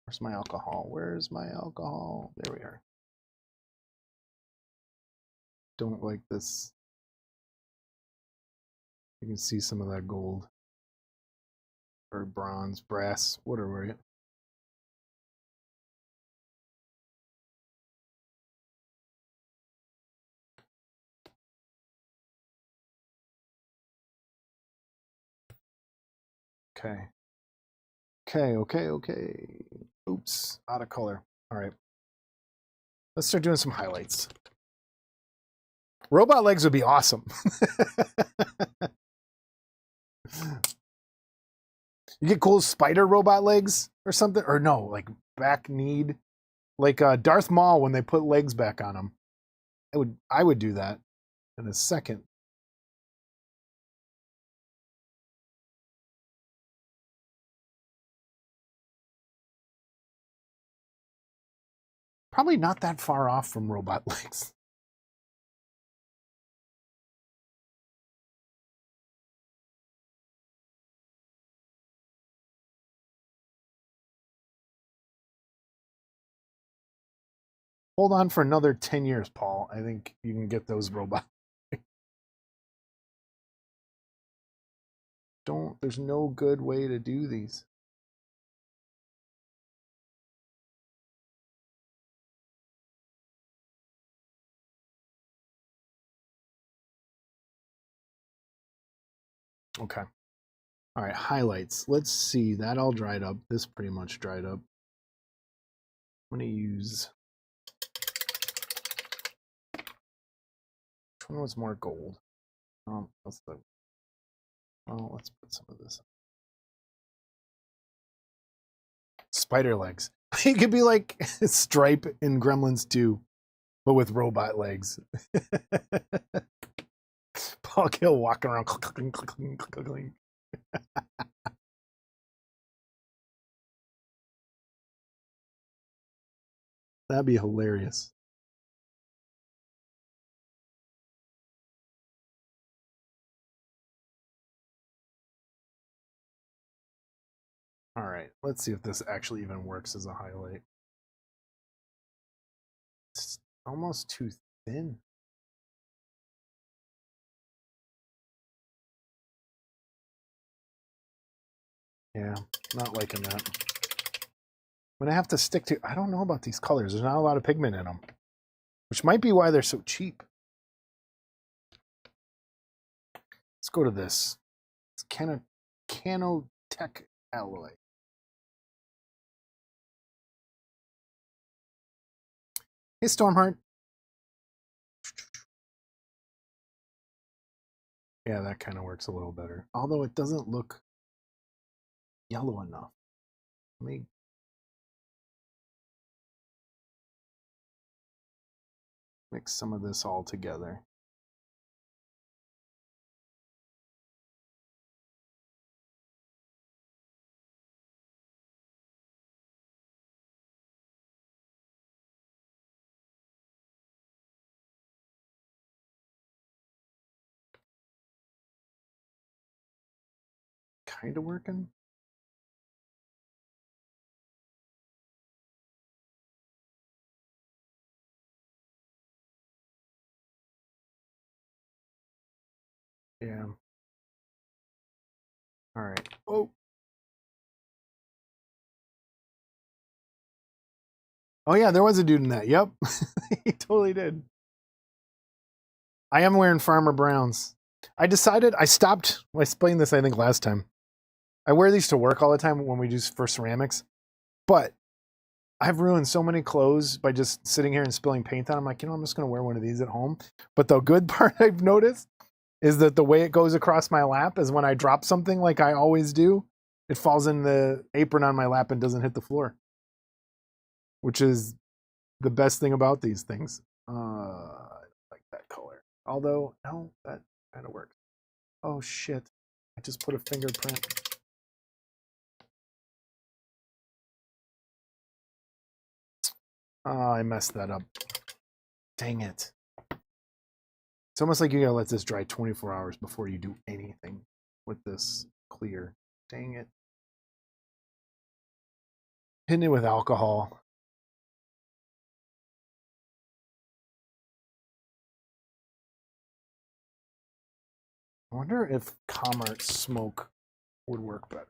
S1: Where's my alcohol? Where's my alcohol? There we are. Don't like this. You can see some of that gold. Or bronze, brass, whatever it. Okay. Okay. Oops, out of color. All right. Let's start doing some highlights. Robot legs would be awesome. You get cool spider robot legs or something, or no, like back kneed, like Darth Maul when they put legs back on him. I would do that in a second. Probably not that far off from robot legs. Hold on for another 10 years, Paul. I think you can get those robots. There's no good way to do these. Okay. All right, highlights. Let's see. That all dried up. This pretty much dried up. I'm going to use... Which one was more gold? Let's put some of this. Spider legs. It could be like Stripe in Gremlins 2, but with robot legs. Paul Gill walking around. That'd be hilarious. All right, let's see if this actually even works as a highlight. It's almost too thin. Yeah, not liking that. I'm gonna have to stick to. I don't know about these colors. There's not a lot of pigment in them, which might be why they're so cheap. Let's go to this. It's Canotech alloy. Hey, Stormheart. Yeah, that kind of works a little better. Although it doesn't look yellow enough. Let me Mix some of this all together. Kind of working. Yeah. All right. Oh. Oh yeah, there was a dude in that. Yep. He totally did. I am wearing Farmer Browns. I decided I stopped. I explained this I think last time. I wear these to work all the time when we do for ceramics, but I've ruined so many clothes by just sitting here and spilling paint on them. I'm like, I'm just going to wear one of these at home. But the good part I've noticed is that the way it goes across my lap is when I drop something like I always do, it falls in the apron on my lap and doesn't hit the floor, which is the best thing about these things. I like that color. Although, no, that kind of works. Oh, shit. I just put a fingerprint. Oh, I messed that up. Dang it. It's almost like you gotta let this dry 24 hours before you do anything with this clear. Dang it. Hitting it with alcohol. I wonder if Comart smoke would work better.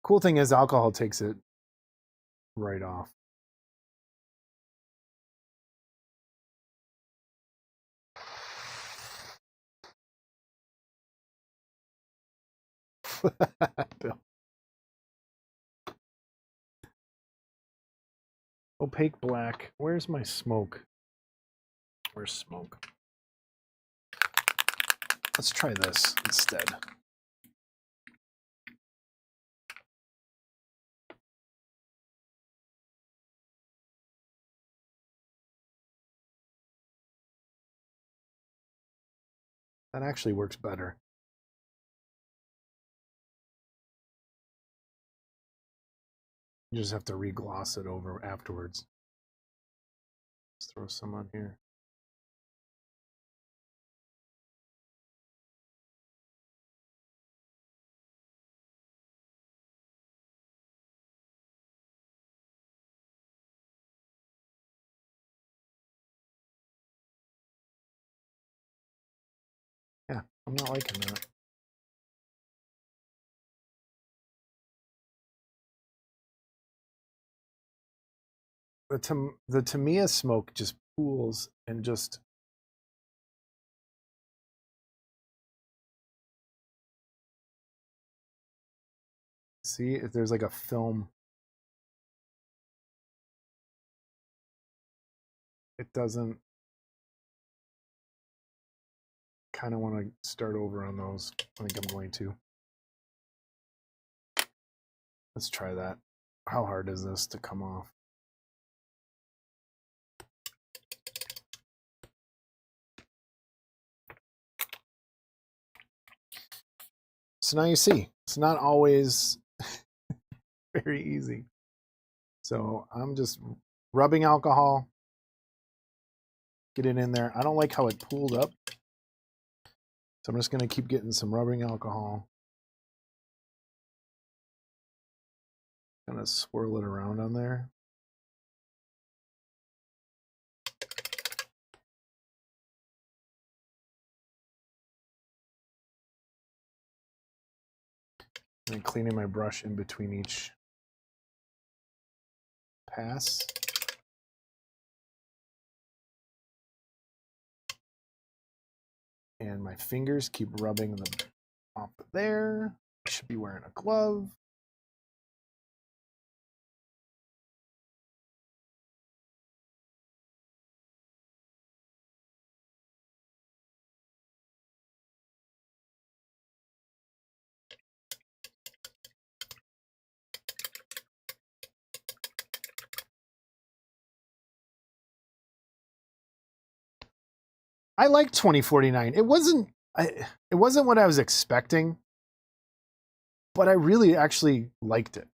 S1: Cool thing is alcohol takes it right off. Bill. Opaque black. Where's my smoke? Where's smoke? Let's try this instead. That actually works better. You just have to re-gloss it over afterwards. Let's throw some on here. Yeah, I'm not liking that. The Tamiya smoke just pools and just see if there's like a film. It doesn't. Kind of want to start over on those. I think I'm going to. Let's try that. How hard is this to come off? So now you see, it's not always very easy. So I'm just rubbing alcohol, get it in there. I don't like how it pooled up. So I'm just going to keep getting some rubbing alcohol. Kind of swirl it around on there. And cleaning my brush in between each pass. And my fingers keep rubbing them off there. I should be wearing a glove. I like 2049. It wasn't what I was expecting, but I really actually liked it.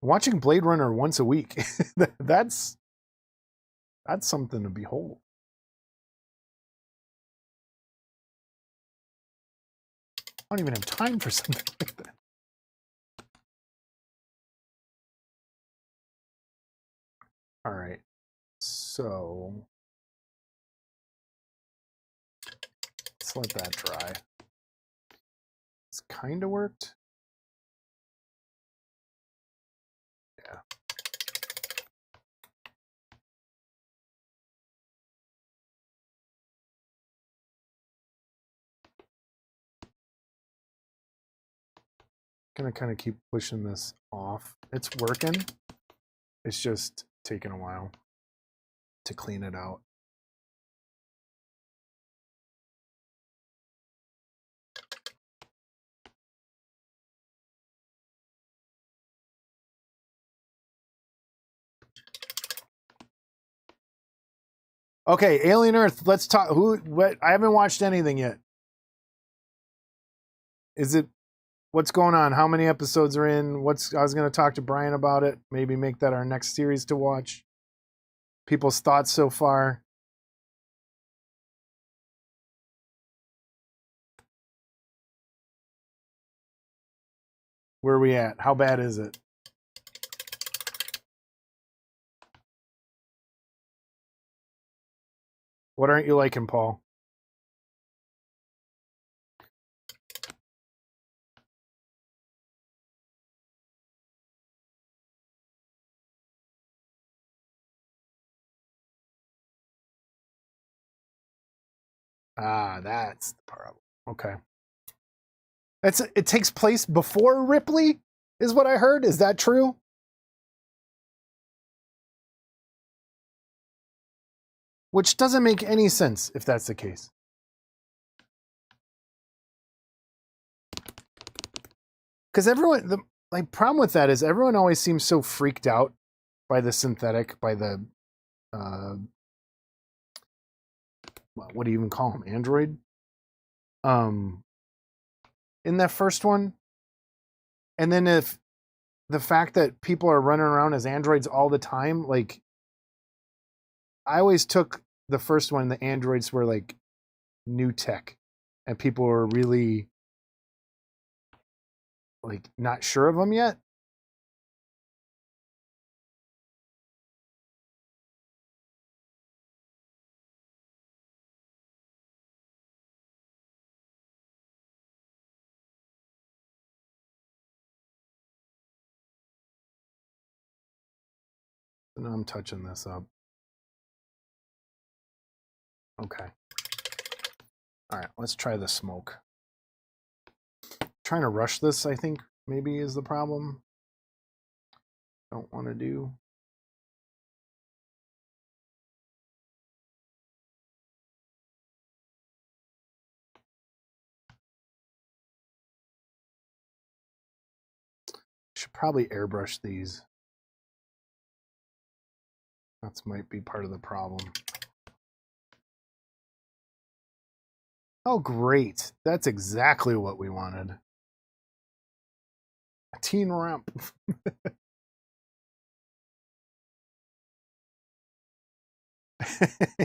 S1: Watching Blade Runner once a week, that's something to behold. I don't even have time for something like that. All right, so let's let that dry. It's kind of worked. Yeah. Gonna kind of keep pushing this off. It's working. It's just taking a while to clean it out. Okay, Alien Earth. Let's talk. What? I haven't watched anything yet. Is it? What's going on? How many episodes are in? I was going to talk to Brian about it. Maybe make that our next series to watch. People's thoughts so far. Where are we at? How bad is it? What aren't you liking, Paul? Ah, that's the problem. Okay. It takes place before Ripley, is what I heard. Is that true? Which doesn't make any sense if that's the case. Because the problem with that is everyone always seems so freaked out by the synthetic, by the what do you even call him? Android? In that first one. And then if the fact that people are running around as androids all the time, like I always took the first one, the androids were like new tech and people were really like not sure of them yet. So now I'm touching this up. Okay. All right, let's try the smoke. Trying to rush this, I think, maybe is the problem. Don't want to do. Should probably airbrush these. That might be part of the problem. Oh, great. That's exactly what we wanted. A teen ramp.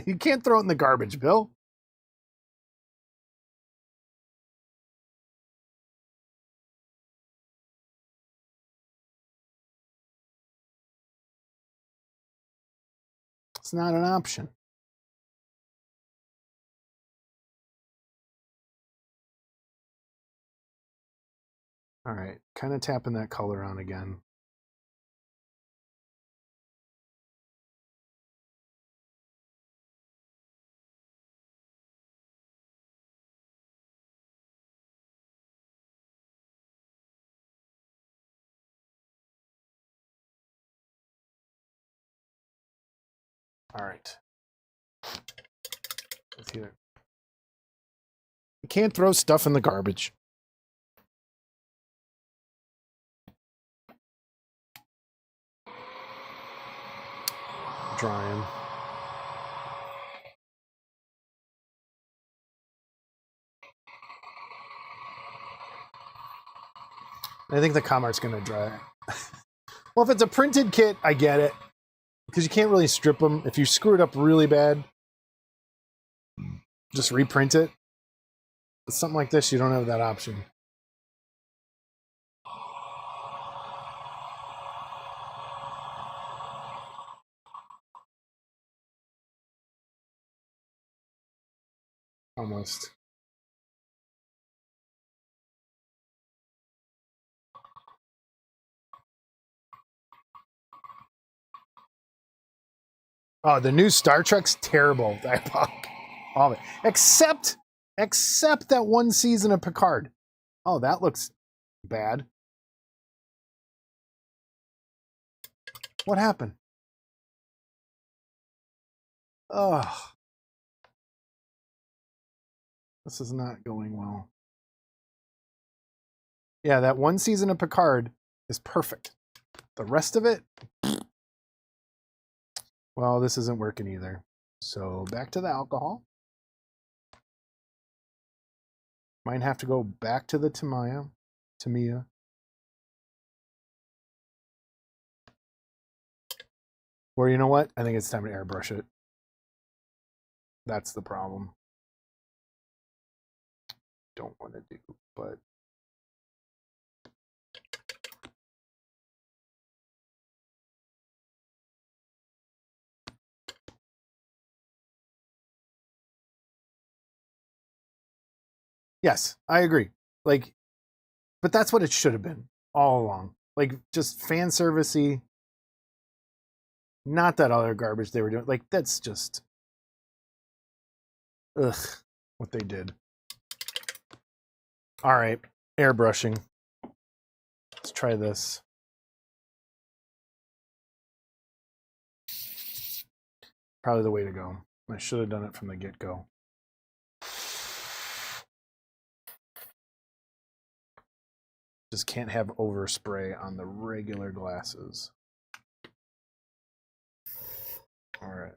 S1: You can't throw it in the garbage, Bill. It's not an option. All right, kind of tapping that color on again. All right. Let's hear it. You can't throw stuff in the garbage. drying. I think the Comart's going to dry. Well, if it's a printed kit, I get it. Because you can't really strip them. If you screw it up really bad, just reprint it. But something like this, you don't have that option. Almost. Oh, the new Star Trek's terrible. All of it. Except that one season of Picard. Oh, that looks bad. What happened? Ugh. This is not going well. Yeah, that one season of Picard is perfect. The rest of it, well, this isn't working either. So back to the alcohol. Might have to go back to the Tamiya. Or you know what? I think it's time to airbrush it. That's the problem. Don't want to do, but yes, I agree. Like, but that's what it should have been all along. Like, just fan servicey. Not that other garbage they were doing. Like, that's just ugh, what they did. All right, airbrushing. Let's try this. Probably the way to go. I should have done it from the get-go. Just can't have overspray on the regular glasses. All right.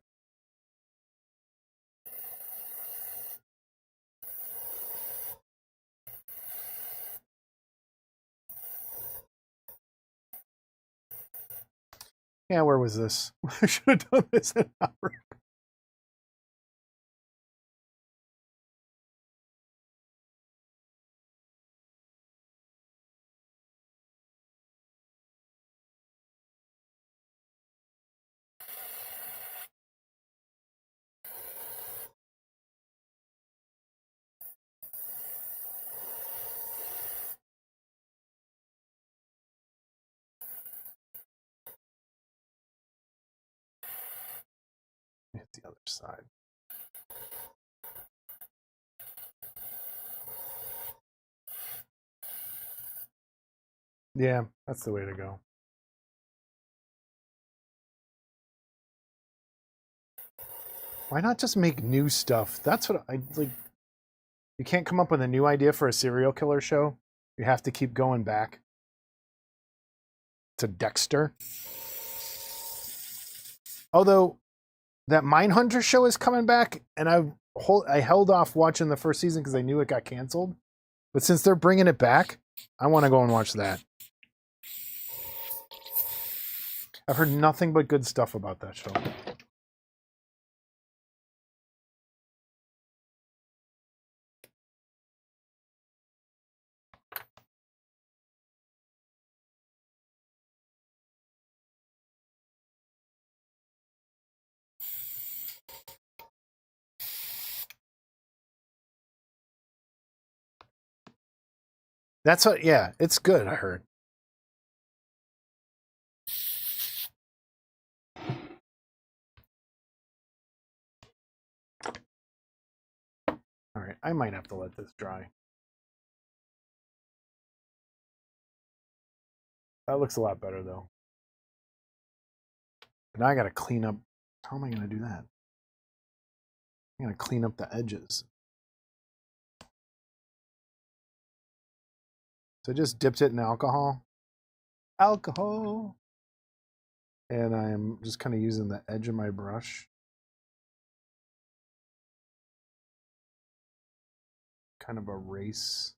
S1: Yeah, where was this? I should have done this an hour ago. Hit the other side. Yeah, that's the way to go. Why not just make new stuff? That's what I like. You can't come up with a new idea for a serial killer show. You have to keep going back to Dexter. Although that Mindhunter show is coming back, and I held off watching the first season because I knew it got canceled. But since they're bringing it back, I want to go and watch that. I've heard nothing but good stuff about that show. That's what, yeah, it's good, I heard. All right, I might have to let this dry. That looks a lot better, though. But now I got to clean up. How am I going to do that? I'm going to clean up the edges. So I just dipped it in alcohol. Alcohol. And I'm just kind of using the edge of my brush. Kind of erase.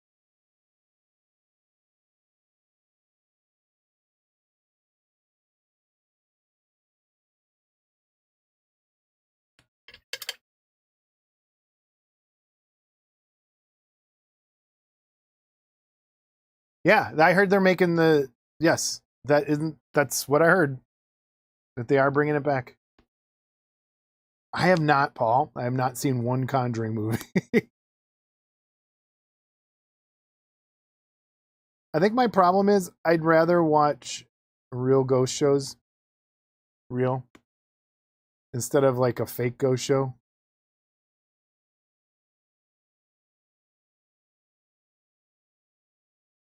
S1: Yeah, I heard they're making the, yes, that's what I heard, that they are bringing it back. I have not, Paul. I have not seen one Conjuring movie. I think my problem is I'd rather watch real ghost shows, real, instead of like a fake ghost show.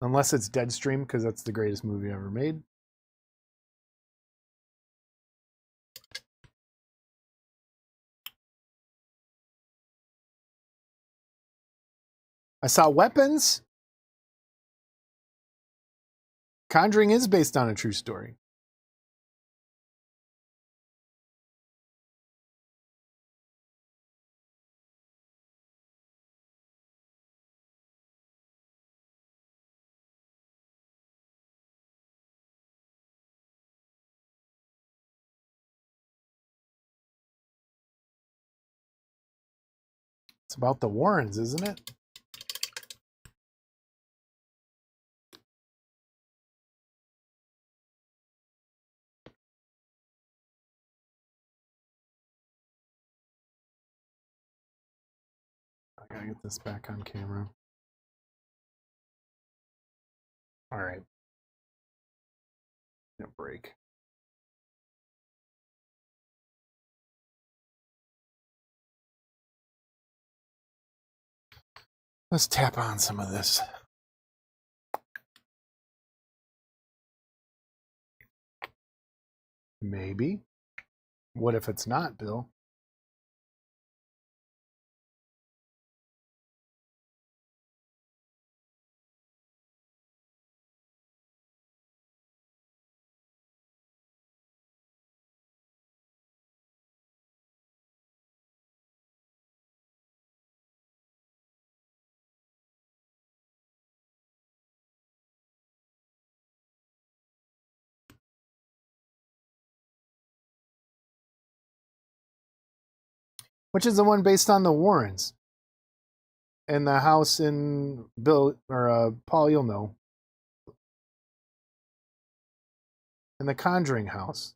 S1: Unless it's Deadstream, because that's the greatest movie ever made. I saw Weapons. Conjuring is based on a true story. It's about the Warrens, isn't it? I gotta get this back on camera. All right. A break. Let's tap on some of this. Maybe. What if it's not, Bill? Which is the one based on the Warrens? And the house in Bill or Paul, you'll know. And the Conjuring house.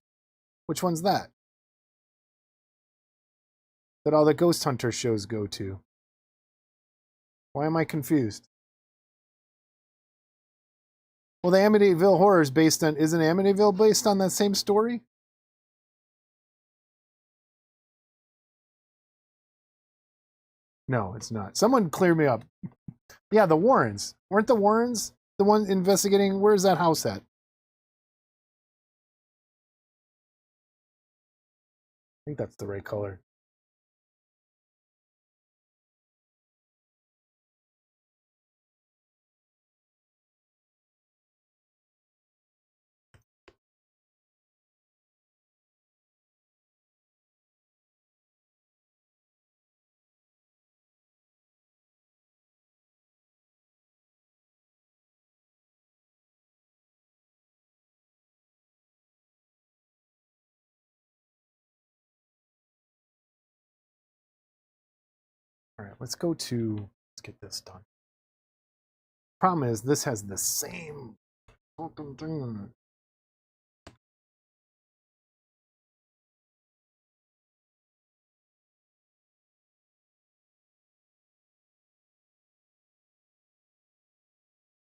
S1: Which one's that? That all the Ghost Hunter shows go to. Why am I confused? Well, the Amityville Horror is based on, isn't Amityville based on that same story? No, it's not. Someone clear me up. Yeah, the Warrens. Weren't the Warrens the one investigating? Where's that house at? I think that's the right color. All right, let's get this done. Problem is, this has the same fucking thing on it.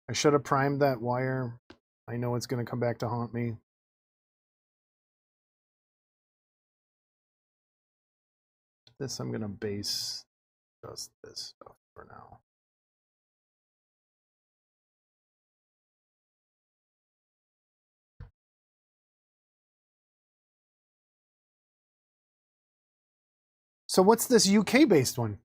S1: I should have primed that wire. I know it's going to come back to haunt me. This I'm going to base just this stuff for now. So what's this UK-based one?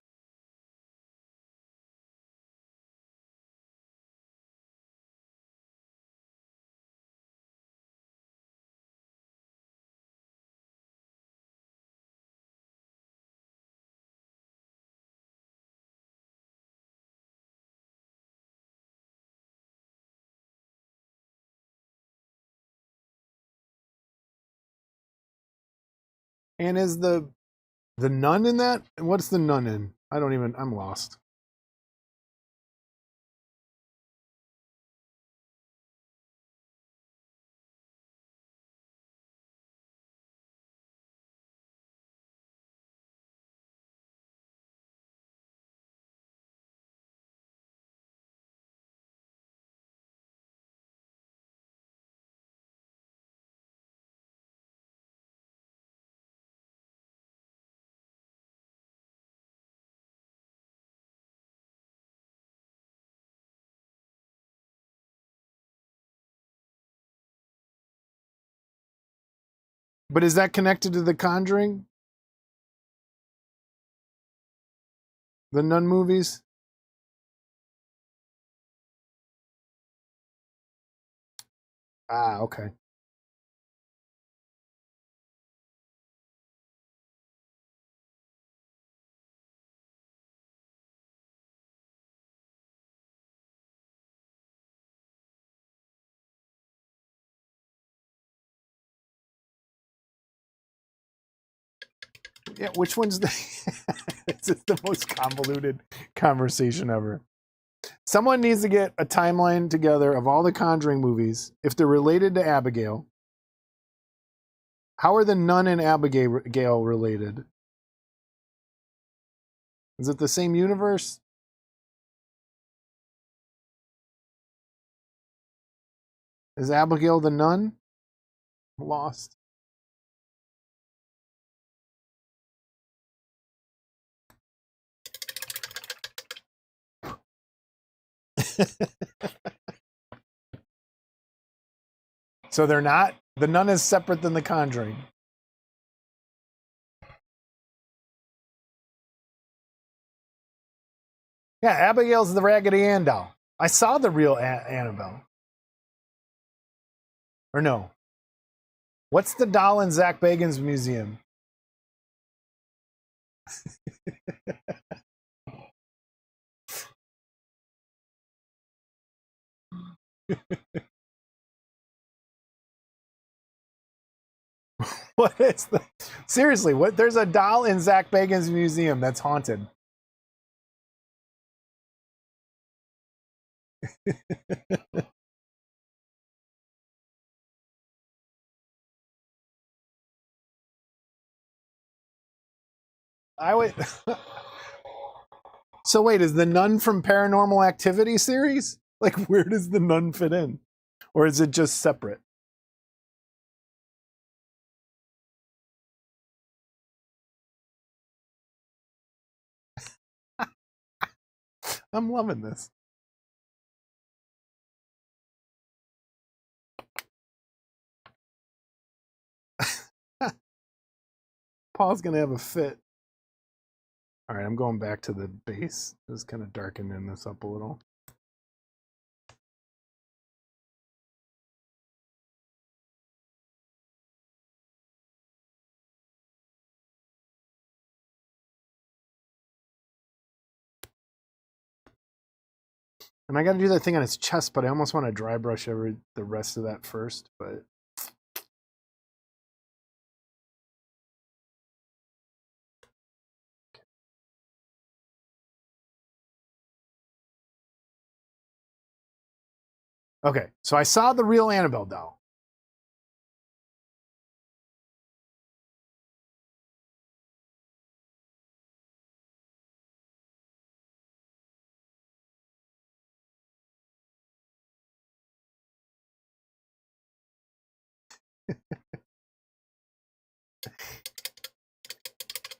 S1: And is the nun in that? What's the nun in? I'm lost. But is that connected to The Conjuring? The nun movies? Ah, okay. Yeah, which one's the it's just the most convoluted conversation ever. Someone needs to get a timeline together of all the Conjuring movies. If they're related to Abigail, how are the nun and Abigail related? Is it the same universe? Is Abigail the nun? Lost. So they're not? The nun is separate than the Conjuring. Yeah, Abigail's the Raggedy Ann doll. I saw the real Annabelle. Or no. What's the doll in Zach Bagans' museum? What is the seriously? What? There's a doll in Zach Bagans' museum that's haunted. I would. So wait, is the nun from Paranormal Activity series? Like, where does the nun fit in, or is it just separate? I'm loving this. Paul's gonna have a fit. All right, I'm going back to the base. Just kind of darkening this up a little. And I got to do that thing on his chest, but I almost want to dry brush the rest of that first. But okay, so I saw the real Annabelle doll.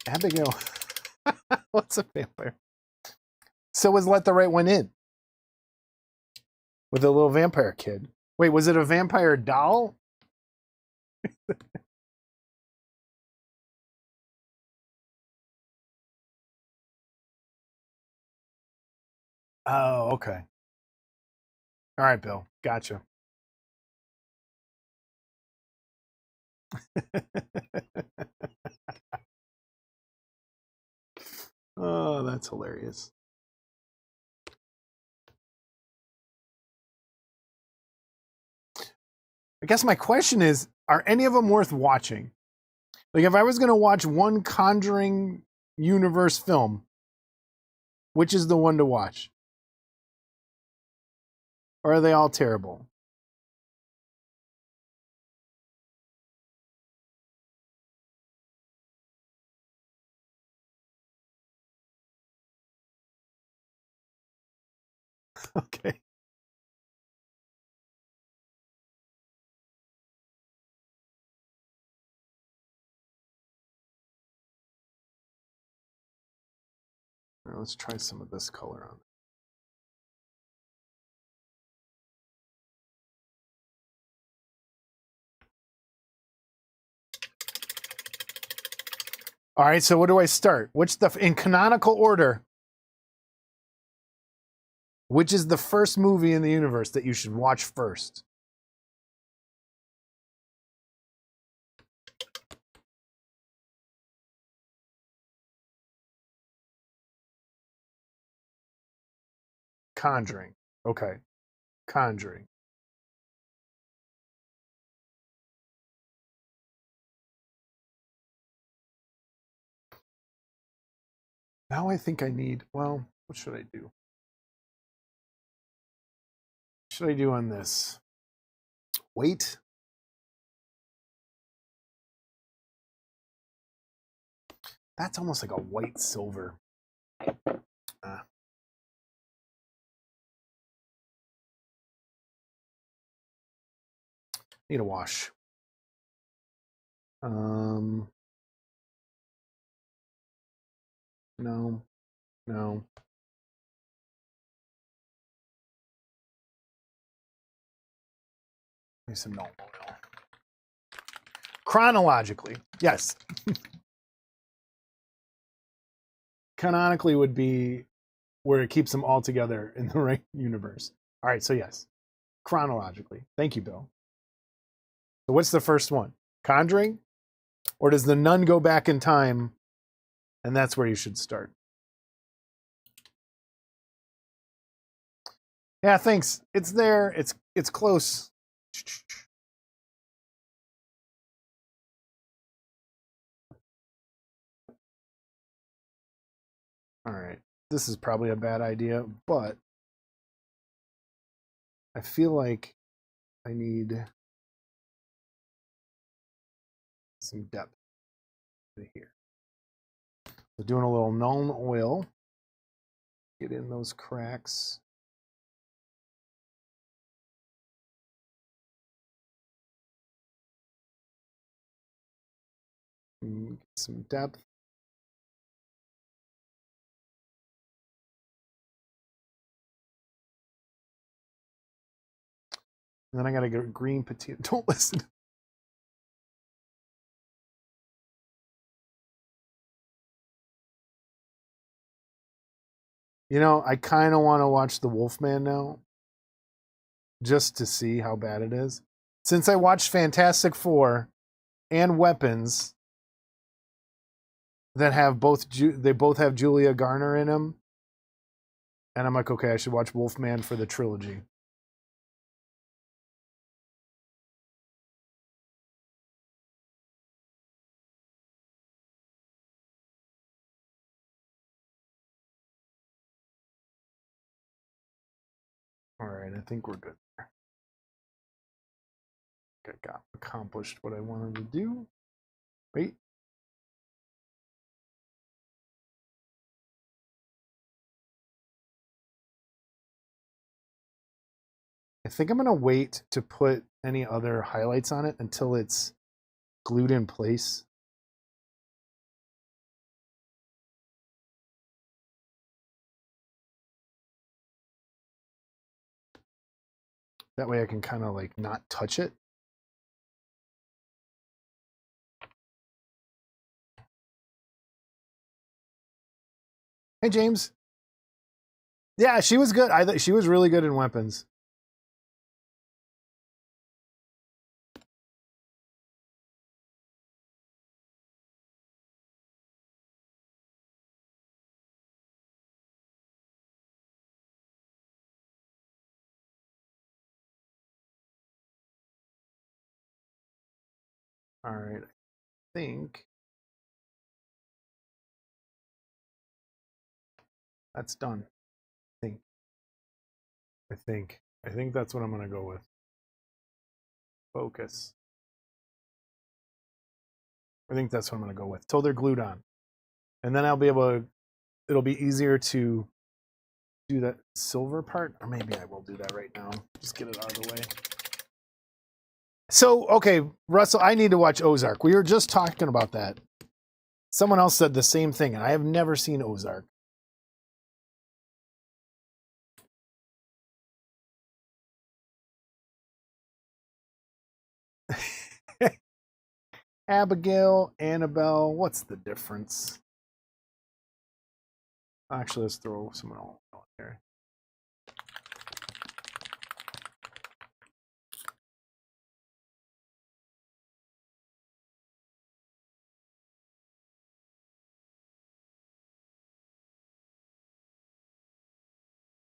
S1: Abigail, what's a vampire? So was Let the Right One In with a little vampire kid. Wait, was it a vampire doll? Oh, okay. All right, Bill. Gotcha. Oh, that's hilarious. I guess my question is, are any of them worth watching? Like if I was gonna watch one Conjuring universe film, which is the one to watch? Or are they all terrible? Okay. All right, let's try some of this color on. All right, so what do I start? Which the in canonical order? Which is the first movie in the universe that you should watch first? Conjuring. Okay. Conjuring. Now I think I need, well, what should I do? What should I do on this? Wait. That's almost like a white silver. Need a wash. No. No. Need some null oil. Chronologically, yes. Canonically would be where it keeps them all together in the right universe. All right, so yes. Chronologically. Thank you, Bill. So what's the first one? Conjuring? Or does the nun go back in time and that's where you should start? Yeah, thanks. It's there. It's close. All right. This is probably a bad idea, but I feel like I need some depth here. So doing a little Nuln oil. Get in those cracks. Get some depth. And then I gotta get green patina. Don't listen. You know, I kind of want to watch The Wolfman now, just to see how bad it is. Since I watched Fantastic Four and Weapons, that have both they both have Julia Garner in them, and I'm like, okay, I should watch Wolfman for the trilogy. All right, I think we're good. I got accomplished what I wanted to do. Wait. I think I'm gonna wait to put any other highlights on it until it's glued in place. That way I can kind of like not touch it. Hey, James. Yeah, she was good. I she was really good in Weapons. All right. think that's done. I think that's what I'm gonna go with. Focus. I think that's what I'm gonna go with till they're glued on, and then I'll be able to. It'll be easier to do that silver part, or maybe I will do that right now. Just get it out of the way. So, okay, Russell, I need to watch Ozark. We were just talking about that. Someone else said the same thing, and I have never seen Ozark. Abigail, Annabelle, what's the difference? Actually, let's throw someone else on there.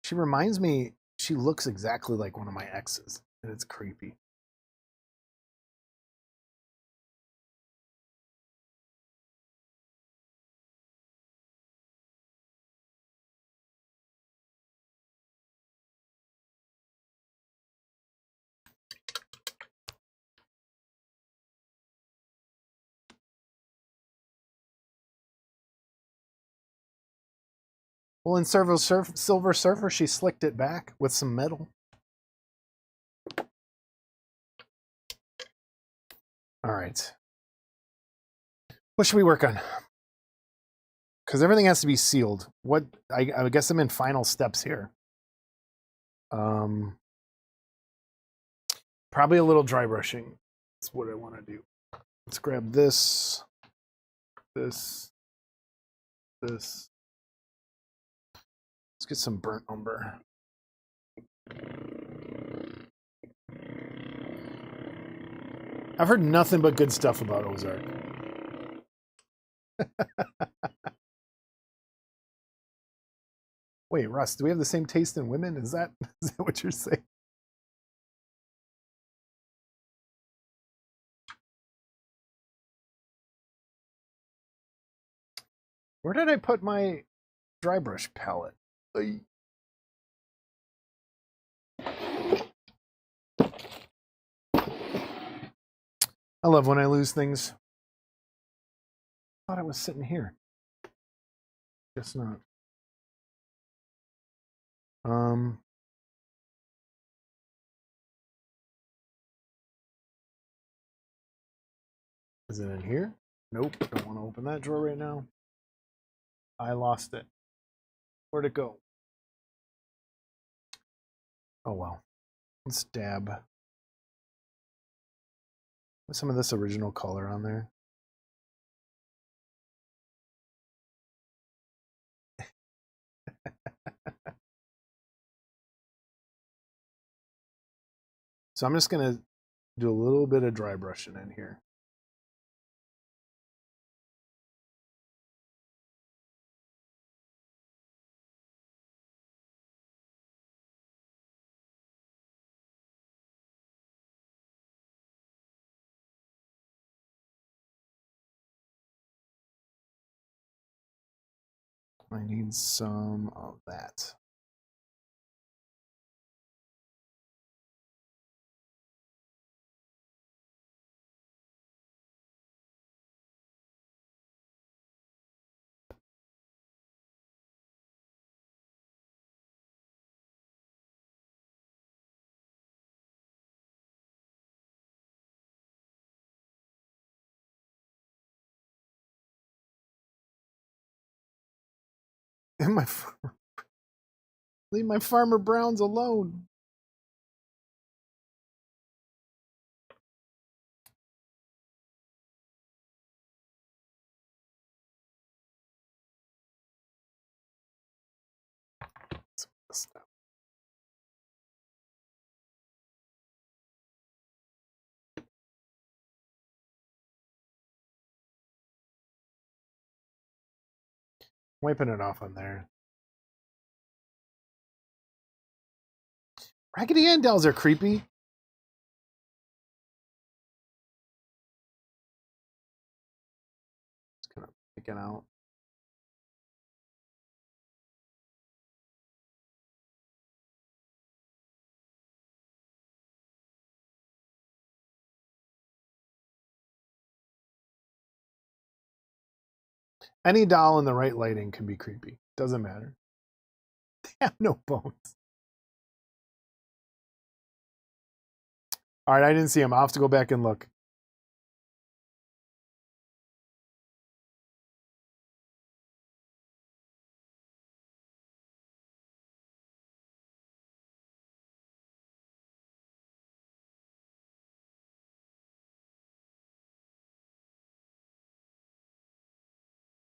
S1: She reminds me, she looks exactly like one of my exes, and it's creepy. Well, in Silver Surfer, she slicked it back with some metal. All right. What should we work on? Because everything has to be sealed. What I guess I'm in final steps here. Probably a little dry brushing. That's what I want to do. Let's grab this. Let's get some burnt umber. I've heard nothing but good stuff about Ozark. Wait, Russ, do we have the same taste in women? Is that what you're saying? Where did I put my dry brush palette? I love when I lose things. I thought I was sitting here. Guess not. Is it in here? Nope, don't want to open that drawer right now. I lost it. Where'd it go? Oh well. Let's dab with some of this original color on there. So I'm just gonna do a little bit of dry brushing in here. I need some of that. Leave my Farmer Browns alone. Wiping it off on there. Raggedy Ann dolls are creepy. Picking out. Any doll in the right lighting can be creepy. Doesn't matter. They have no bones. All right, I didn't see him. I'll have to go back and look.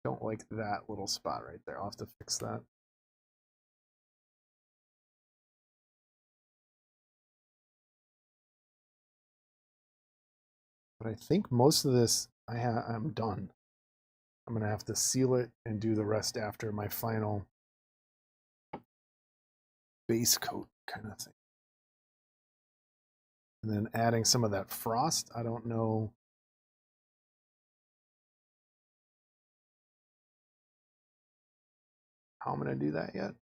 S1: Don't like that little spot right there. I'll have to fix that. But I think most of this I'm done. I'm gonna have to seal it and do the rest after my final base coat kind of thing. And then adding some of that frost. I don't know. How I'm gonna do that yet.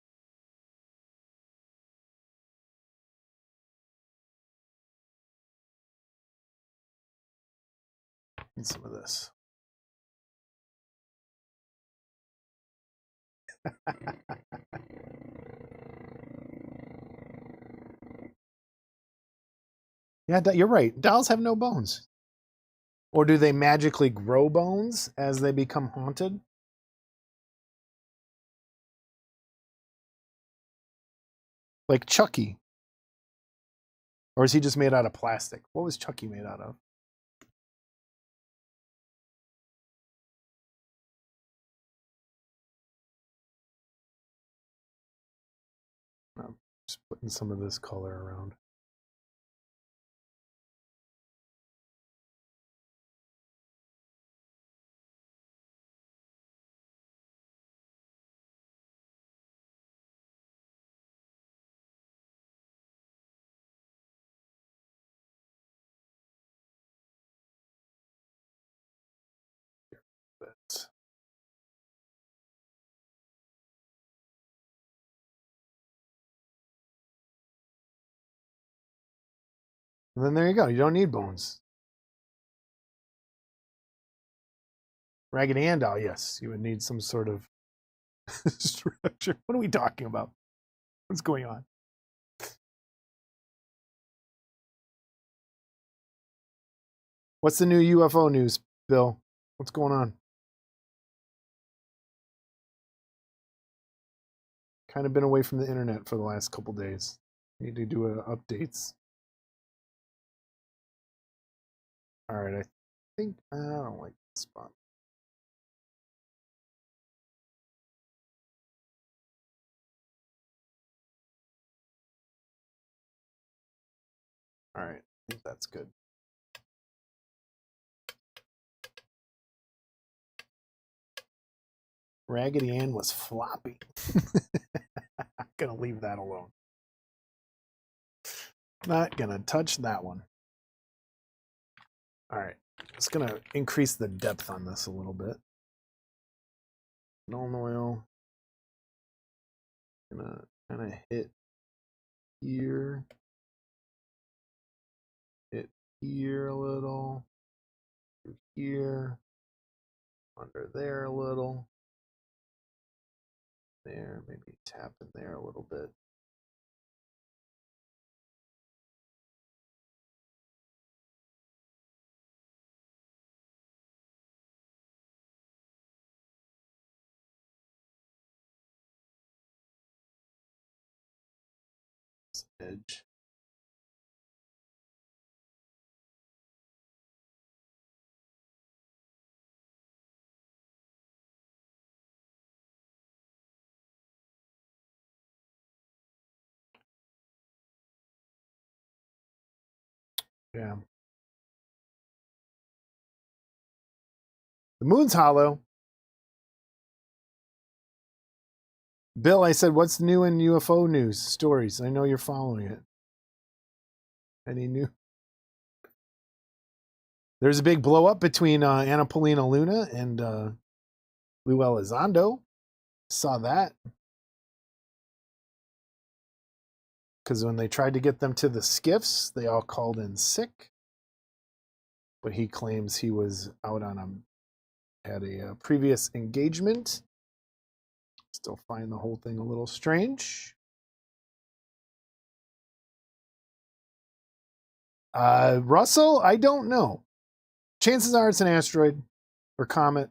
S1: Need some of this. Yeah, you're right. Dolls have no bones. Or do they magically grow bones as they become haunted? Like Chucky. Or is he just made out of plastic? What was Chucky made out of? I'm just putting some of this color around. But and then there you go. You don't need bones. Raggedy Ann doll, yes. You would need some sort of structure. What are we talking about? What's going on? What's the new UFO news, Bill? What's going on? Kind of been away from the internet for the last couple days. Need to do updates. All right, I think I don't like this spot. All right, I think that's good. Raggedy Ann was floppy. I'm gonna leave that alone. Not gonna touch that one. All right, just gonna increase the depth on this a little bit. Null oil. Gonna kind of hit here, hit here a little, here, under there a little, there, maybe tap in there a little bit. Edge. Yeah. The moon's hollow. Bill, I said, what's new in UFO news stories? I know you're following it. Any new? There's a big blow up between Anna Paulina Luna and Lou Elizondo. Saw that. Because when they tried to get them to the skiffs, they all called in sick. But he claims he was out on had a previous engagement. Still find the whole thing a little strange. Russell, I don't know. Chances are it's an asteroid or comet,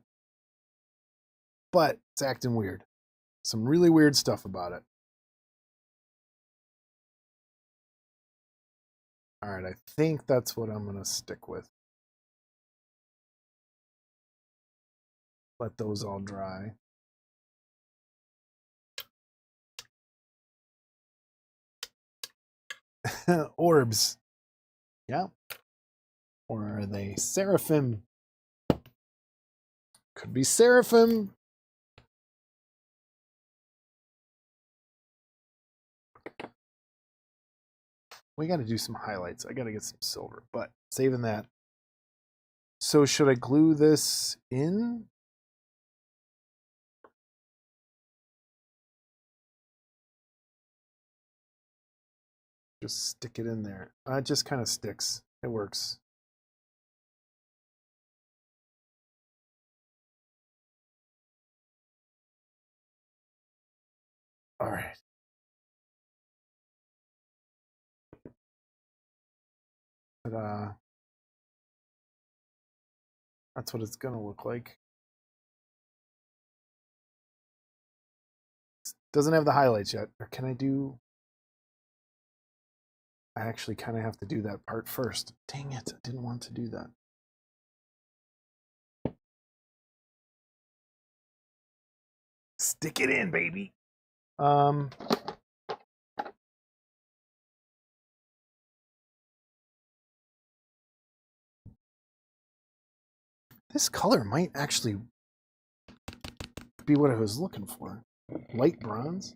S1: but it's acting weird. Some really weird stuff about it. All right, I think that's what I'm going to stick with. Let those all dry. Orbs. Yeah. Or are they seraphim? Could be seraphim. We got to do some highlights. I got to get some silver, but saving that. So should I glue this in? Just stick it in there. It just kind of sticks. It works. All right. Ta-da. That's what it's going to look like. Doesn't have the highlights yet. Or can I do... I actually kind of have to do that part first. Dang it. I didn't want to do that. Stick it in, baby. This color might actually be what I was looking for. Light bronze.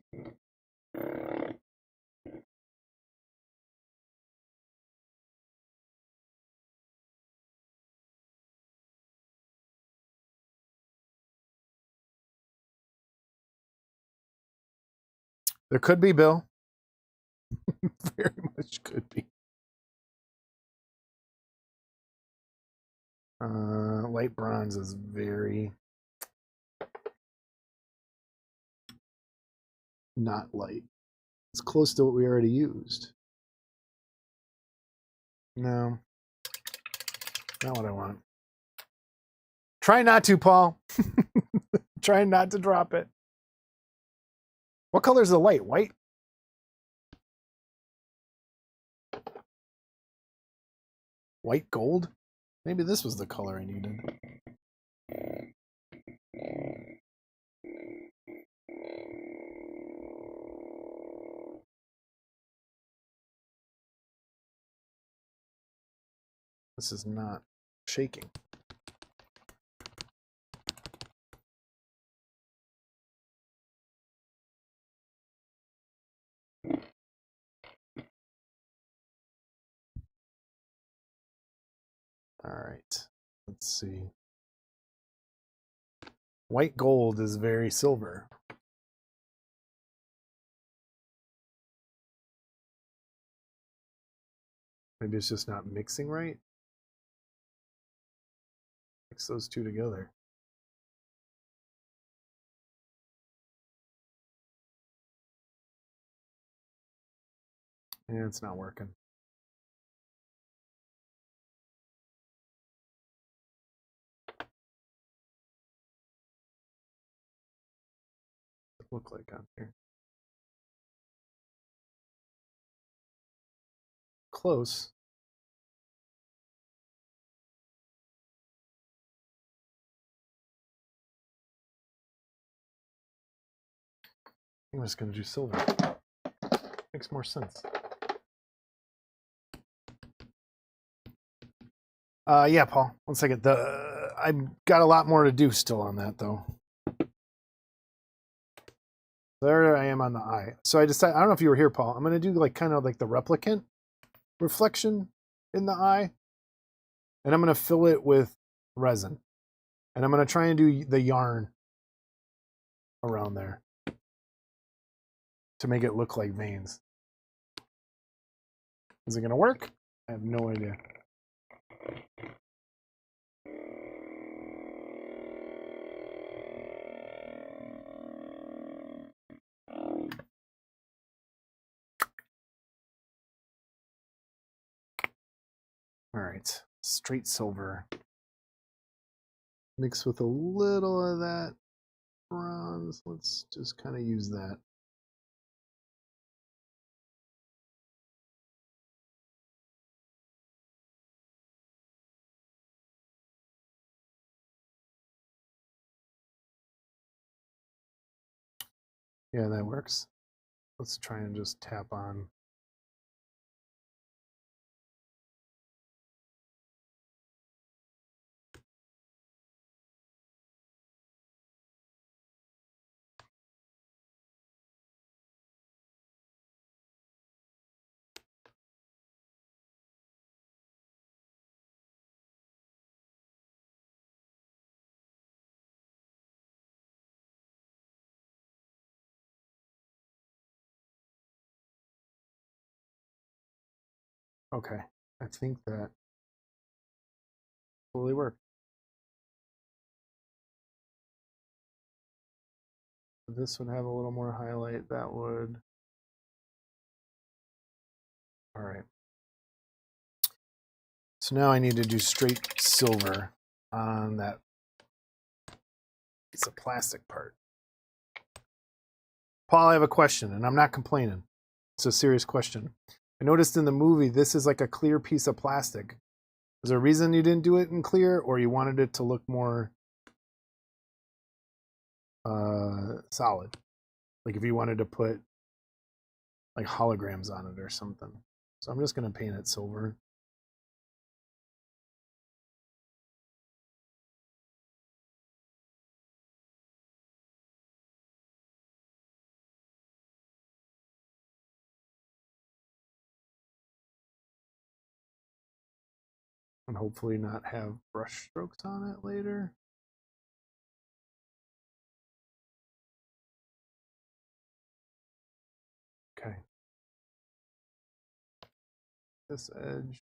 S1: There could be, Bill. Very much could be. Light bronze is very not light. It's close to what we already used. No, not what I want. Try not to, Paul. Try not to drop it. What color is the light? White? White gold? Maybe this was the color I needed. This is not shaking. All right, let's see. White gold is very silver. Maybe it's just not mixing right. Mix those two together. And it's not working. Look like on here. Close. I'm just going to do silver. Makes more sense. Yeah, Paul. 1 second. I've got a lot more to do still on that, though. There I am on the eye. So I decided, I don't know if you were here, Paul. I'm going to do like kind of like the replicant reflection in the eye. And I'm going to fill it with resin. And I'm going to try and do the yarn around there to make it look like veins. Is it going to work? I have no idea. All right, straight silver. Mixed with a little of that bronze. Let's just kind of use that. Yeah, that works. Let's try and just tap on. Okay, I think that fully worked. This would have a little more highlight. That would. All right. So now I need to do straight silver on that piece of plastic part. Paul, I have a question, and I'm not complaining. It's a serious question. I noticed in the movie this is like a clear piece of plastic. Is there a reason you didn't do it in clear, or you wanted it to look more solid? Like if you wanted to put like holograms on it or something. So I'm just going to paint it silver. And hopefully not have brush strokes on it later. Okay. This edge.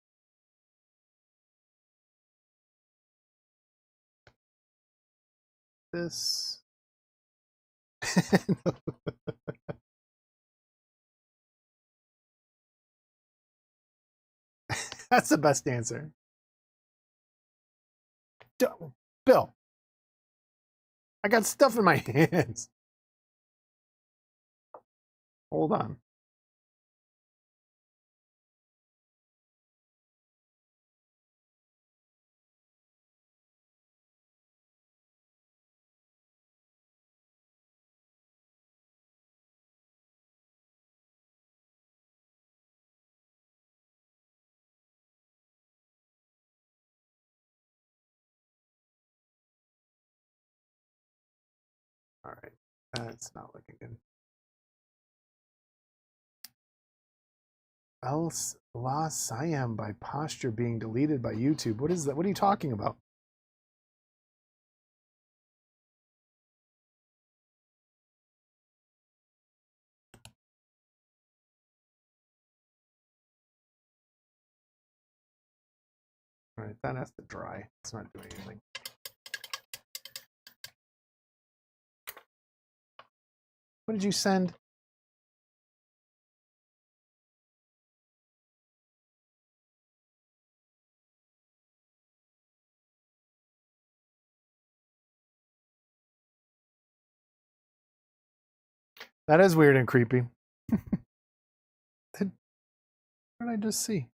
S1: This. That's the best answer. Bill, I got stuff in my hands. Hold on. All right. That's not looking good. El La Siam by posture being deleted by YouTube. What is that? What are you talking about? All right, that has to dry. It's not doing anything. What did you send? That is weird and creepy. What did I just see?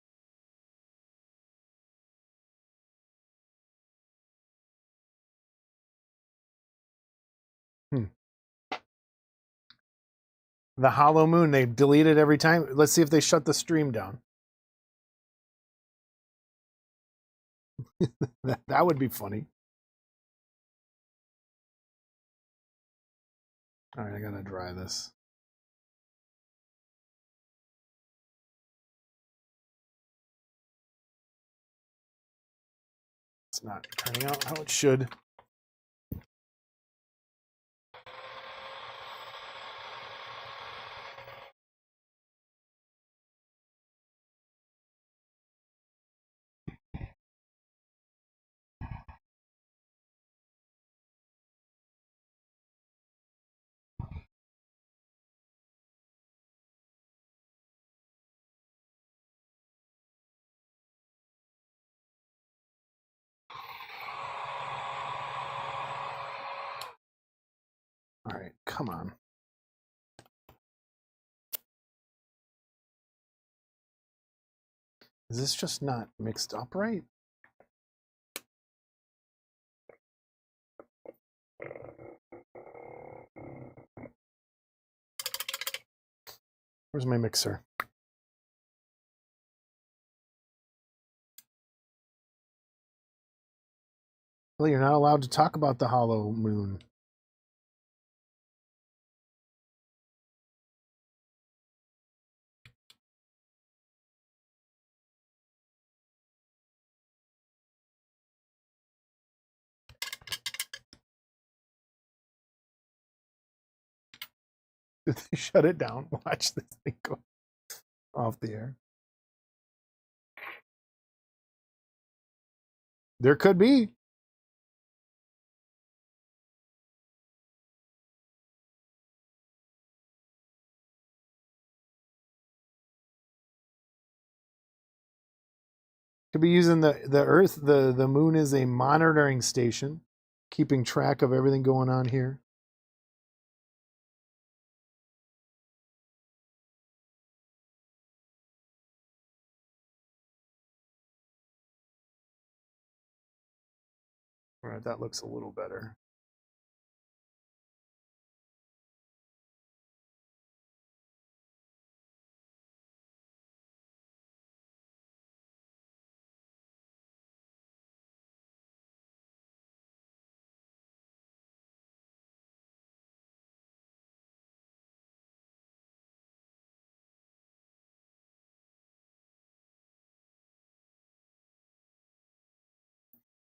S1: The hollow moon, they delete it every time. Let's see if they shut the stream down. That would be funny. All right, I gotta dry this. It's not turning out how it should. right, come on. Is this just not mixed up right? Where's my mixer? Well, you're not allowed to talk about the hollow moon. Did they shut it down? Watch this thing go off the air. There could be. Could be using the Earth. The moon is a monitoring station, keeping track of everything going on here. All right, that looks a little better.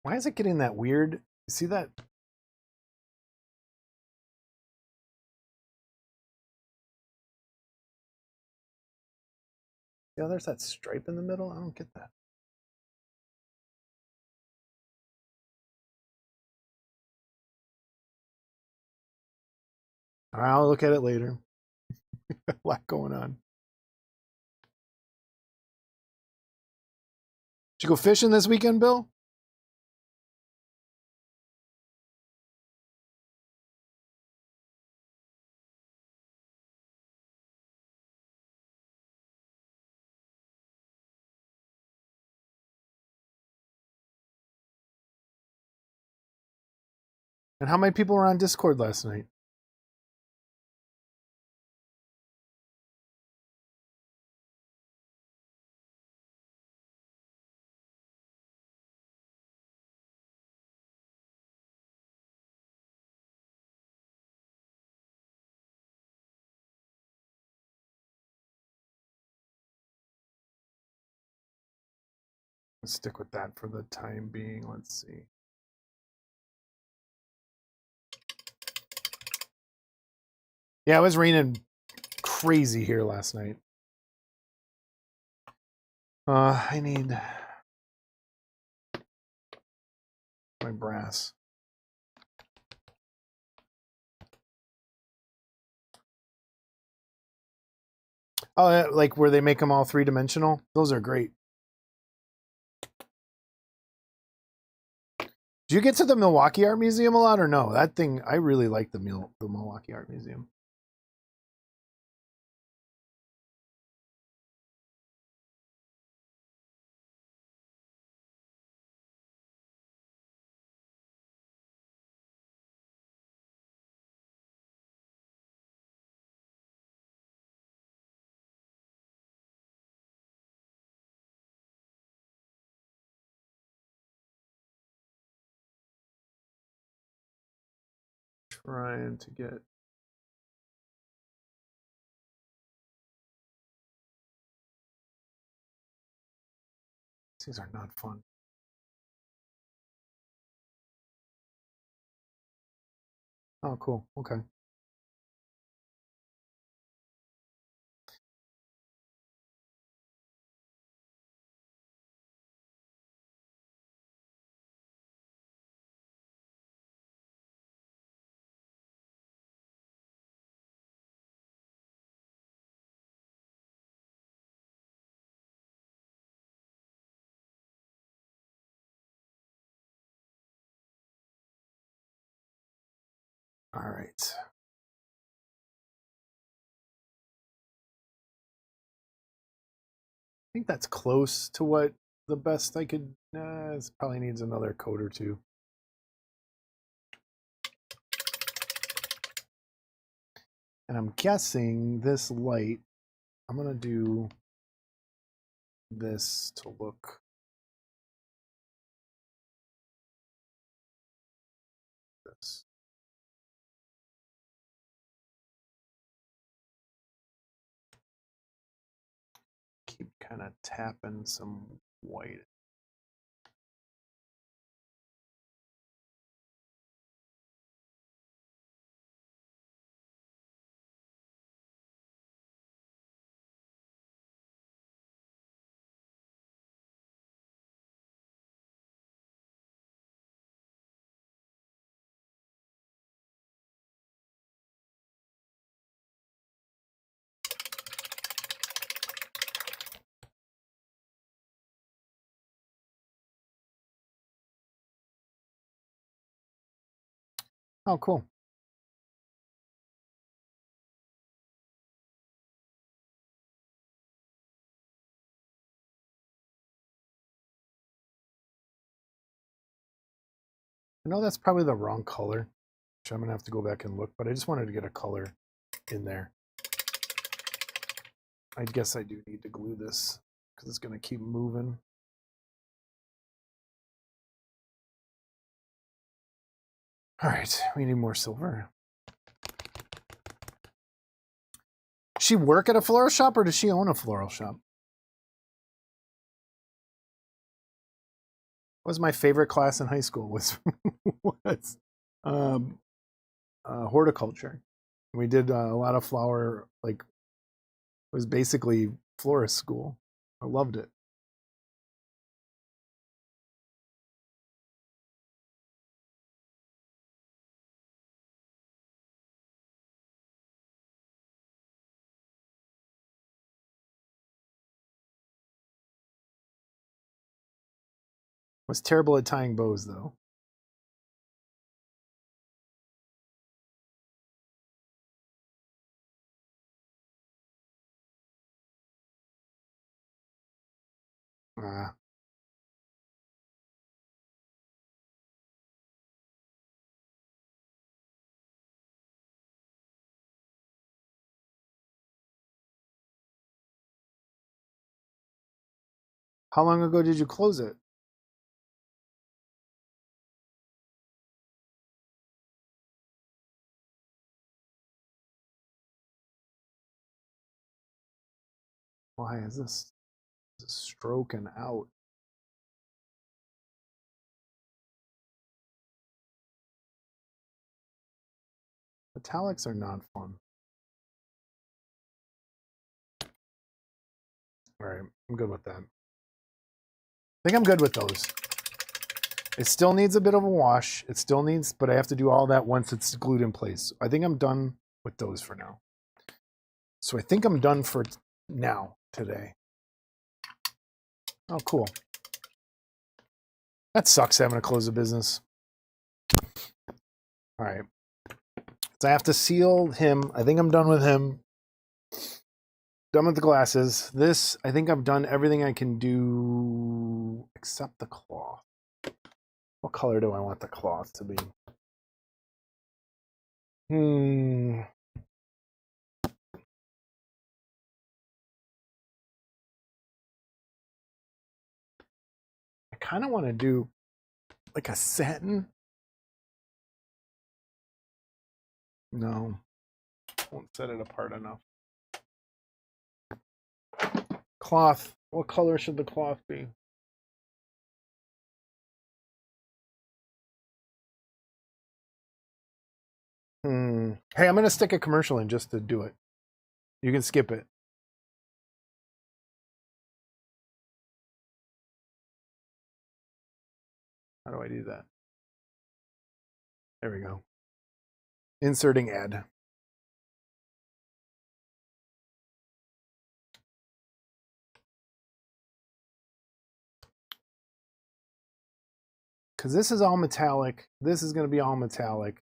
S1: Why is it getting that weird? See that? Yeah, there's that stripe in the middle. I don't get that. All right, I'll look at it later. A lot going on. Did you go fishing this weekend, Bill? And how many people were on Discord last night? Let's stick with that for the time being. Let's see. Yeah, it was raining crazy here last night. I need my brass. Oh, like where they make them all three-dimensional? Those are great. Do you get to the Milwaukee Art Museum a lot or no? That thing, I really like the Milwaukee Art Museum. Trying to get... These are not fun. Oh, cool. Okay. All right. think that's close to what the best I could. It probably needs another coat or two. And I'm guessing this light, I'm going to do this to look this. Keep kind of tapping some white. Oh, cool. I know that's probably the wrong color, which I'm going to have to go back and look, but I just wanted to get a color in there. I guess I do need to glue this because it's going to keep moving. All right, we need more silver. She work at a floral shop or does she own a floral shop? What was my favorite class in high school was um, horticulture. We did a lot of flower, like it was basically florist school. I loved it. Was terrible at tying bows though. Ah. How long ago did you close it? Why is this stroking out? Metallics are not fun. All right, I'm good with that. I think I'm good with those. It still needs a bit of a wash. It still needs, but I have to do all that once it's glued in place. I think I'm done with those for now. So I think I'm done for now today. Oh, cool. That sucks having to close a business. All right. So I have to seal him. I think I'm done with him. Done with the glasses. This, I think I've done everything I can do except the cloth. What color do I want the cloth to be? I kind of want to do like a satin. No, won't set it apart enough. Cloth. What color should the cloth be? Hey, I'm going to stick a commercial in just to do it. You can skip it. How do I do that? There we go. Inserting ad. Because this is all metallic. This is going to be all metallic.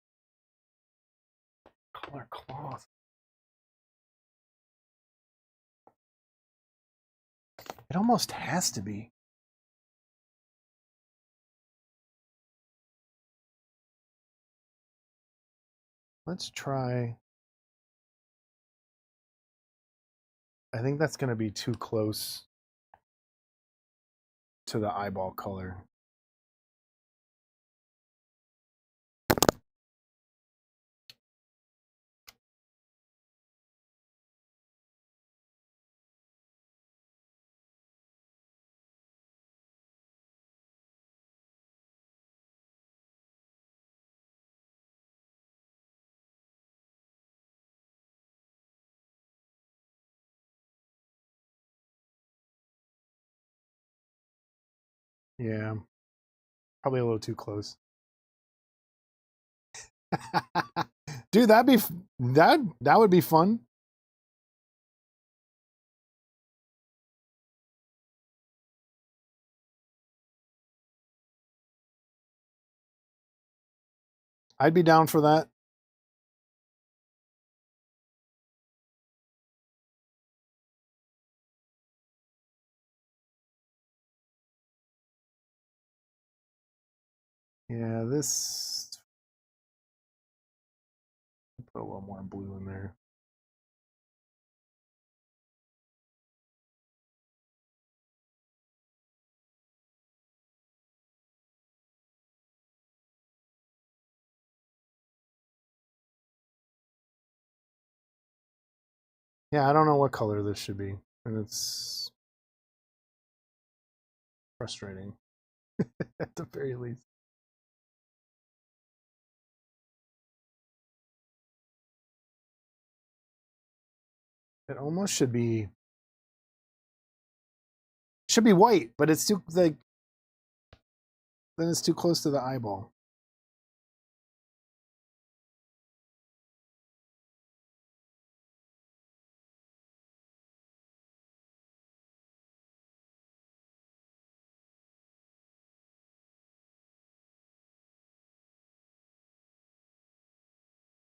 S1: Color cloth. It almost has to be. Let's try. I think that's going to be too close to the eyeball color. Yeah, probably a little too close. Dude, that would be fun. I'd be down for that. Yeah, this put a little more blue in there. Yeah, I don't know what color this should be, and it's frustrating at the very least. It almost should be white, but it's too like then it's too close to the eyeball.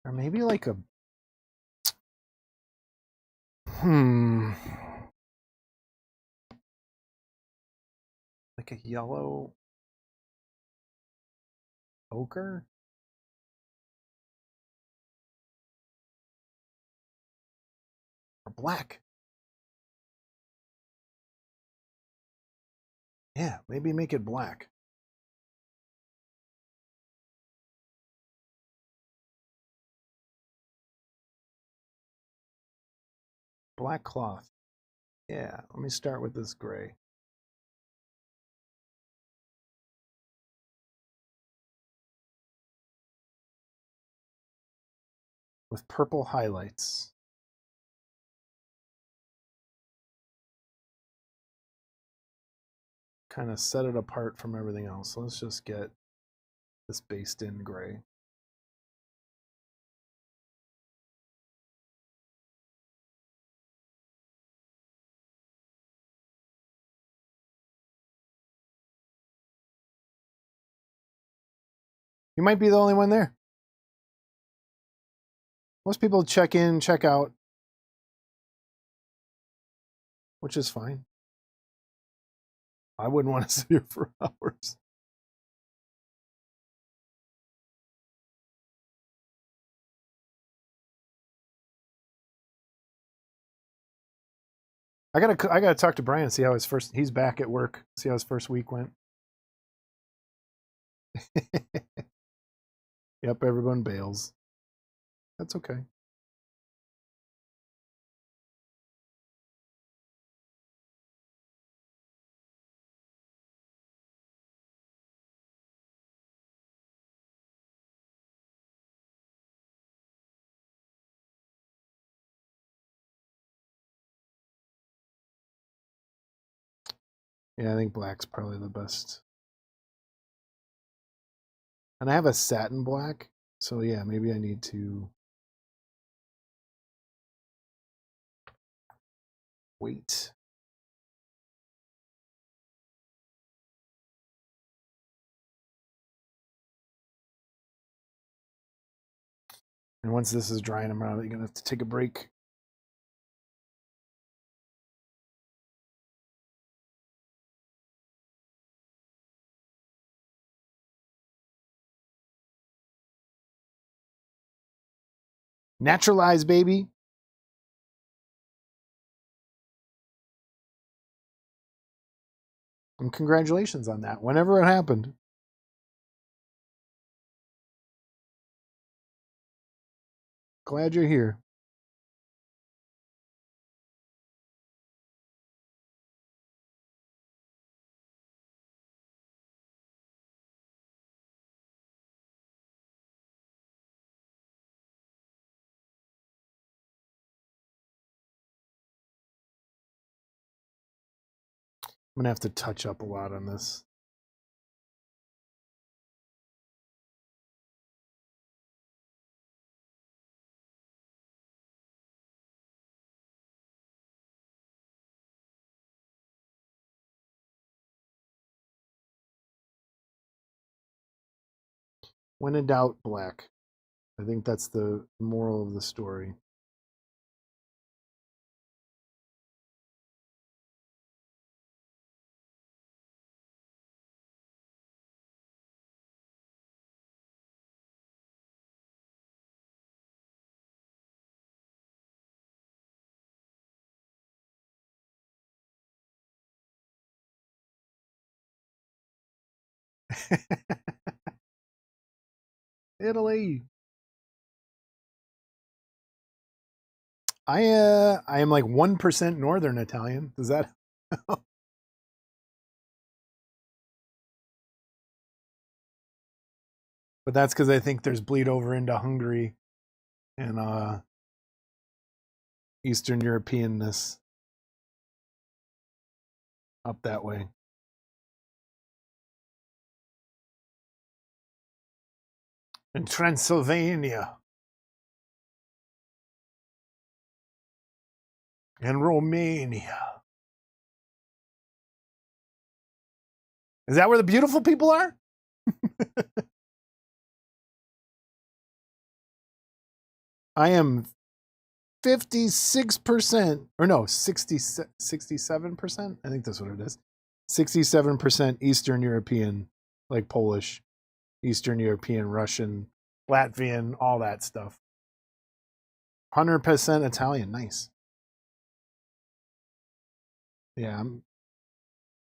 S1: Or maybe like a like a yellow ochre or black. Yeah, maybe make it black. Black cloth. Yeah, let me start with this gray. With purple highlights. Kind of set it apart from everything else. So let's just get this based in gray. You might be the only one there. Most people check in, check out, which is fine. I wouldn't want to sit here for hours. I gotta talk to Brian, see how he's back at work, see how his first week went. Yep, everyone bails. That's okay. Yeah, I think black's probably the best. And I have a satin black, so yeah, maybe I need to wait. And once this is drying, I'm probably gonna have to take a break. Naturalized, baby. And congratulations on that, whenever it happened. Glad you're here. I'm gonna have to touch up a lot on this. When in doubt, black. I think that's the moral of the story. Italy. I am like 1% Northern Italian. Does that? But that's because I think there's bleed over into Hungary and Eastern Europeanness up that way. In Transylvania and Romania. Is that where the beautiful people are? I am 56%, or no, 67%. I think that's what it is. 67% Eastern European, like Polish, Eastern European, Russian, Latvian, all that stuff. 100% Italian. Nice. Yeah. And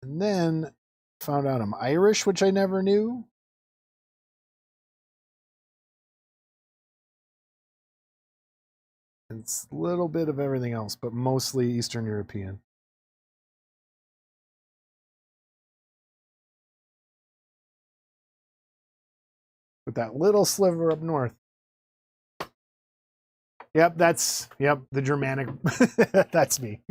S1: then found out I'm Irish, which I never knew. It's a little bit of everything else, but mostly Eastern European. With that little sliver up north. Yep, the Germanic. That's me.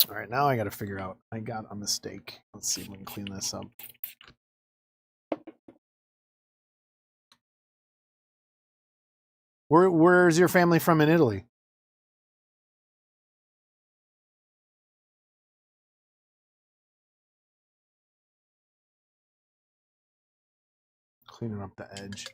S1: All right, now I got to figure out. I got a mistake. Let's see if we can clean this up. Where's your family from in Italy? Cleaning up the edge.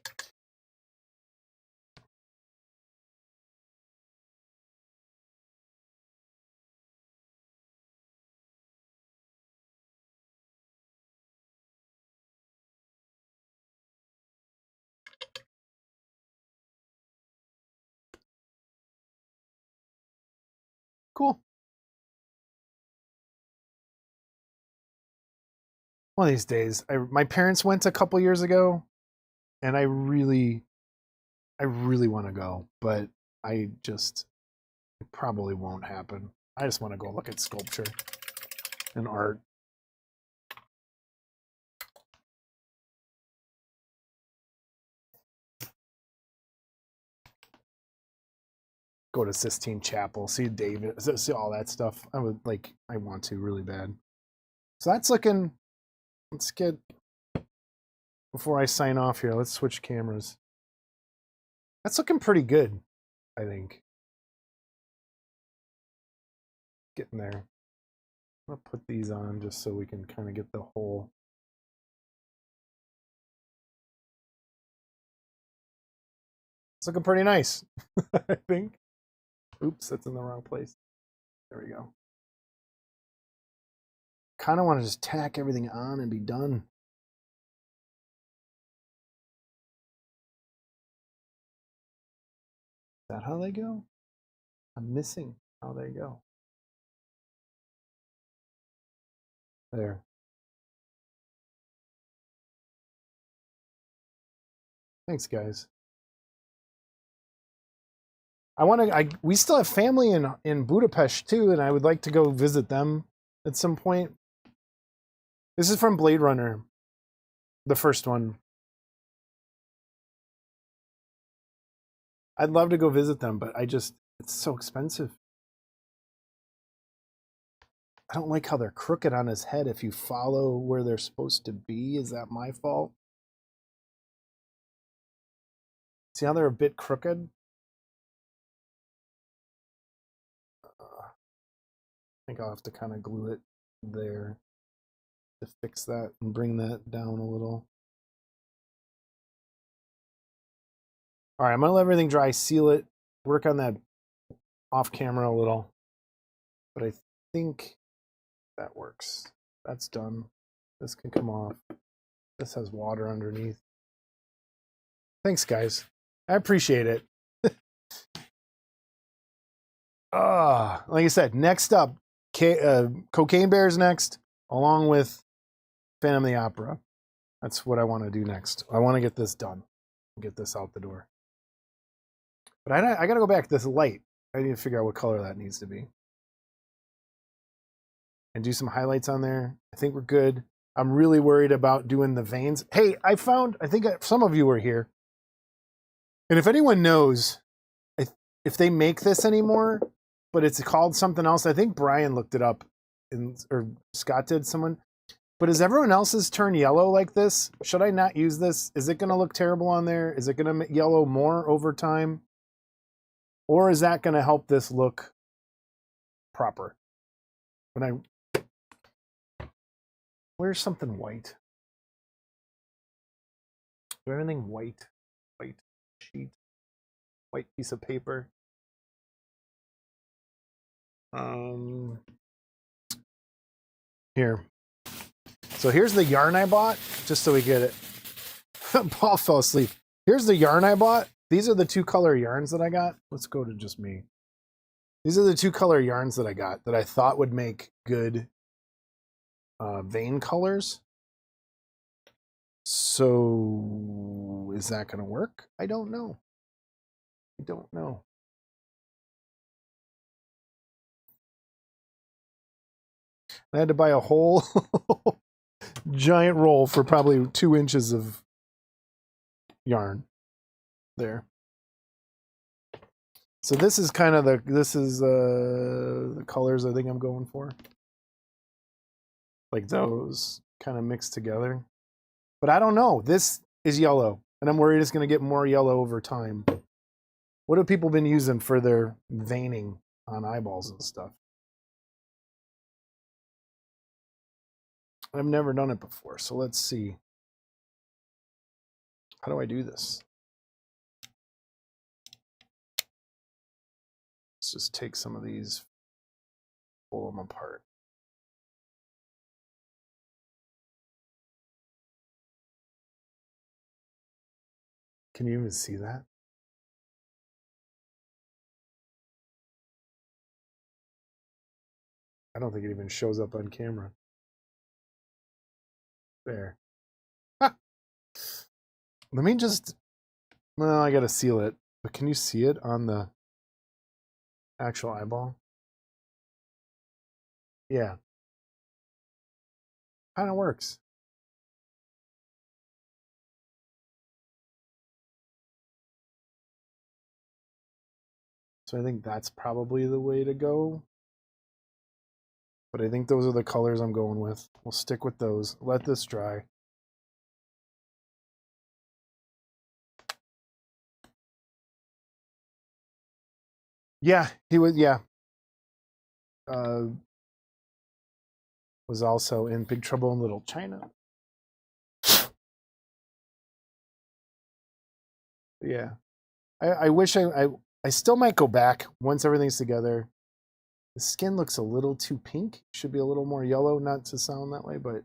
S1: Cool. One of these days, my parents went a couple years ago, and I really want to go, but it probably won't happen. I just want to go look at sculpture and art. Go to Sistine Chapel, see David, see all that stuff. I want to really bad. So that's looking. Let's get, before I sign off here, let's switch cameras. That's looking pretty good, I think. Getting there. I'm gonna put these on just so we can kind of get the whole. It's looking pretty nice, I think. Oops, that's in the wrong place. There we go. Kind of want to just tack everything on and be done. that how they go? I'm missing how they go. There. Thanks, guys. We still have family in Budapest too, and I would like to go visit them at some point. This is from Blade Runner, the first one. I'd love to go visit them, but it's so expensive. I don't like how they're crooked on his head if you follow where they're supposed to be. Is that my fault? See how they're a bit crooked? I think I'll have to kind of glue it there to fix that and bring that down a little. All right, I'm going to let everything dry, seal it, work on that off camera a little. But I think that works. That's done. This can come off. This has water underneath. Thanks, guys. I appreciate it. Like I said, next up, Cocaine Bear's next, along with Phantom of the Opera. That's what I want to do next. I want to get this done. Get this out the door. But I got to go back to this light. I need to figure out what color that needs to be. And do some highlights on there. I think we're good. I'm really worried about doing the veins. Hey, I think some of you were here. And if anyone knows if they make this anymore, but it's called something else, I think Brian looked it up, or Scott did, someone. But is everyone else's turn yellow like this? Should I not use this? Is it going to look terrible on there? Is it going to yellow more over time? Or is that going to help this look proper? Where's something white? Is there anything white? White sheet? White piece of paper? Here. So here's the yarn I bought, just so we get it. Paul fell asleep. Here's the yarn I bought. These are the 2-color yarns that I got. Let's go to just me. These are the 2-color yarns that I got that I thought would make good vein colors. So is that going to work? I don't know. I don't know. I had to buy a whole giant roll for probably 2 inches of yarn there. So this is kind of the colors I think I'm going for. Like those kind of mixed together. But I don't know. This is yellow, and I'm worried it's going to get more yellow over time. What have people been using for their veining on eyeballs and stuff? I've never done it before, so let's see. How do I do this? Let's just take some of these, pull them apart. Can you even see that? I don't think it even shows up on camera. There. Ah. Let me just, well, I gotta seal it. But can you see it on the actual eyeball? Yeah. Kind of works. So I think that's probably the way to go. But I think those are the colors I'm going with. We'll stick with those. Let this dry. Yeah, he was, yeah. Was also in Big Trouble in Little China. Yeah. I wish I still might go back once everything's together. The skin looks a little too pink. Should be a little more yellow, not to sound that way, but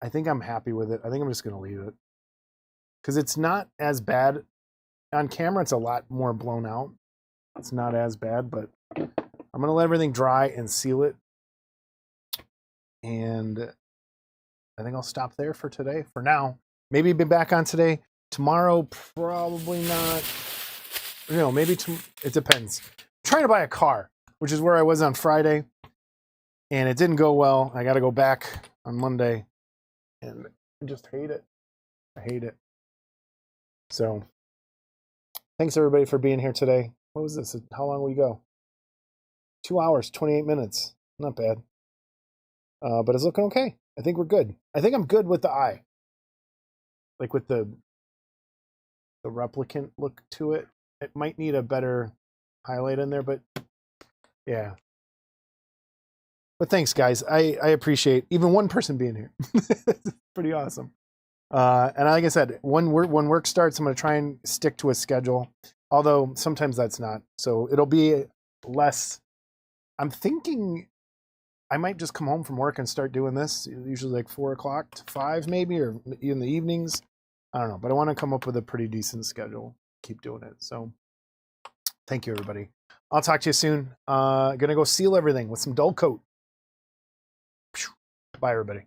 S1: I think I'm happy with it. I think I'm just going to leave it. Because it's not as bad On camera, it's a lot more blown out. It's not as bad, but I'm going to let everything dry and seal it. And I think I'll stop there for today, for now. Maybe be back on today. Tomorrow, probably not. You know, maybe it depends. I'm trying to buy a car, which is where I was on Friday, and it didn't go well. I got to go back on Monday, and I just hate it. I hate it. So, thanks everybody for being here today. What was this? How long will we go? 2 hours, 28 minutes. Not bad. But it's looking okay. I think we're good. I think I'm good with the eye. Like with the replicant look to it. It might need a better highlight in there, but yeah. But thanks, guys. I appreciate even one person being here. It's pretty awesome. And like I said, when work starts, I'm going to try and stick to a schedule. Although sometimes that's not. So it'll be less. I'm thinking I might just come home from work and start doing this. Usually like 4 o'clock to 5 maybe, or in the evenings. I don't know. But I want to come up with a pretty decent schedule. Keep doing it. So thank you, everybody. I'll talk to you soon. Gonna go seal everything with some dull coat. Bye, everybody.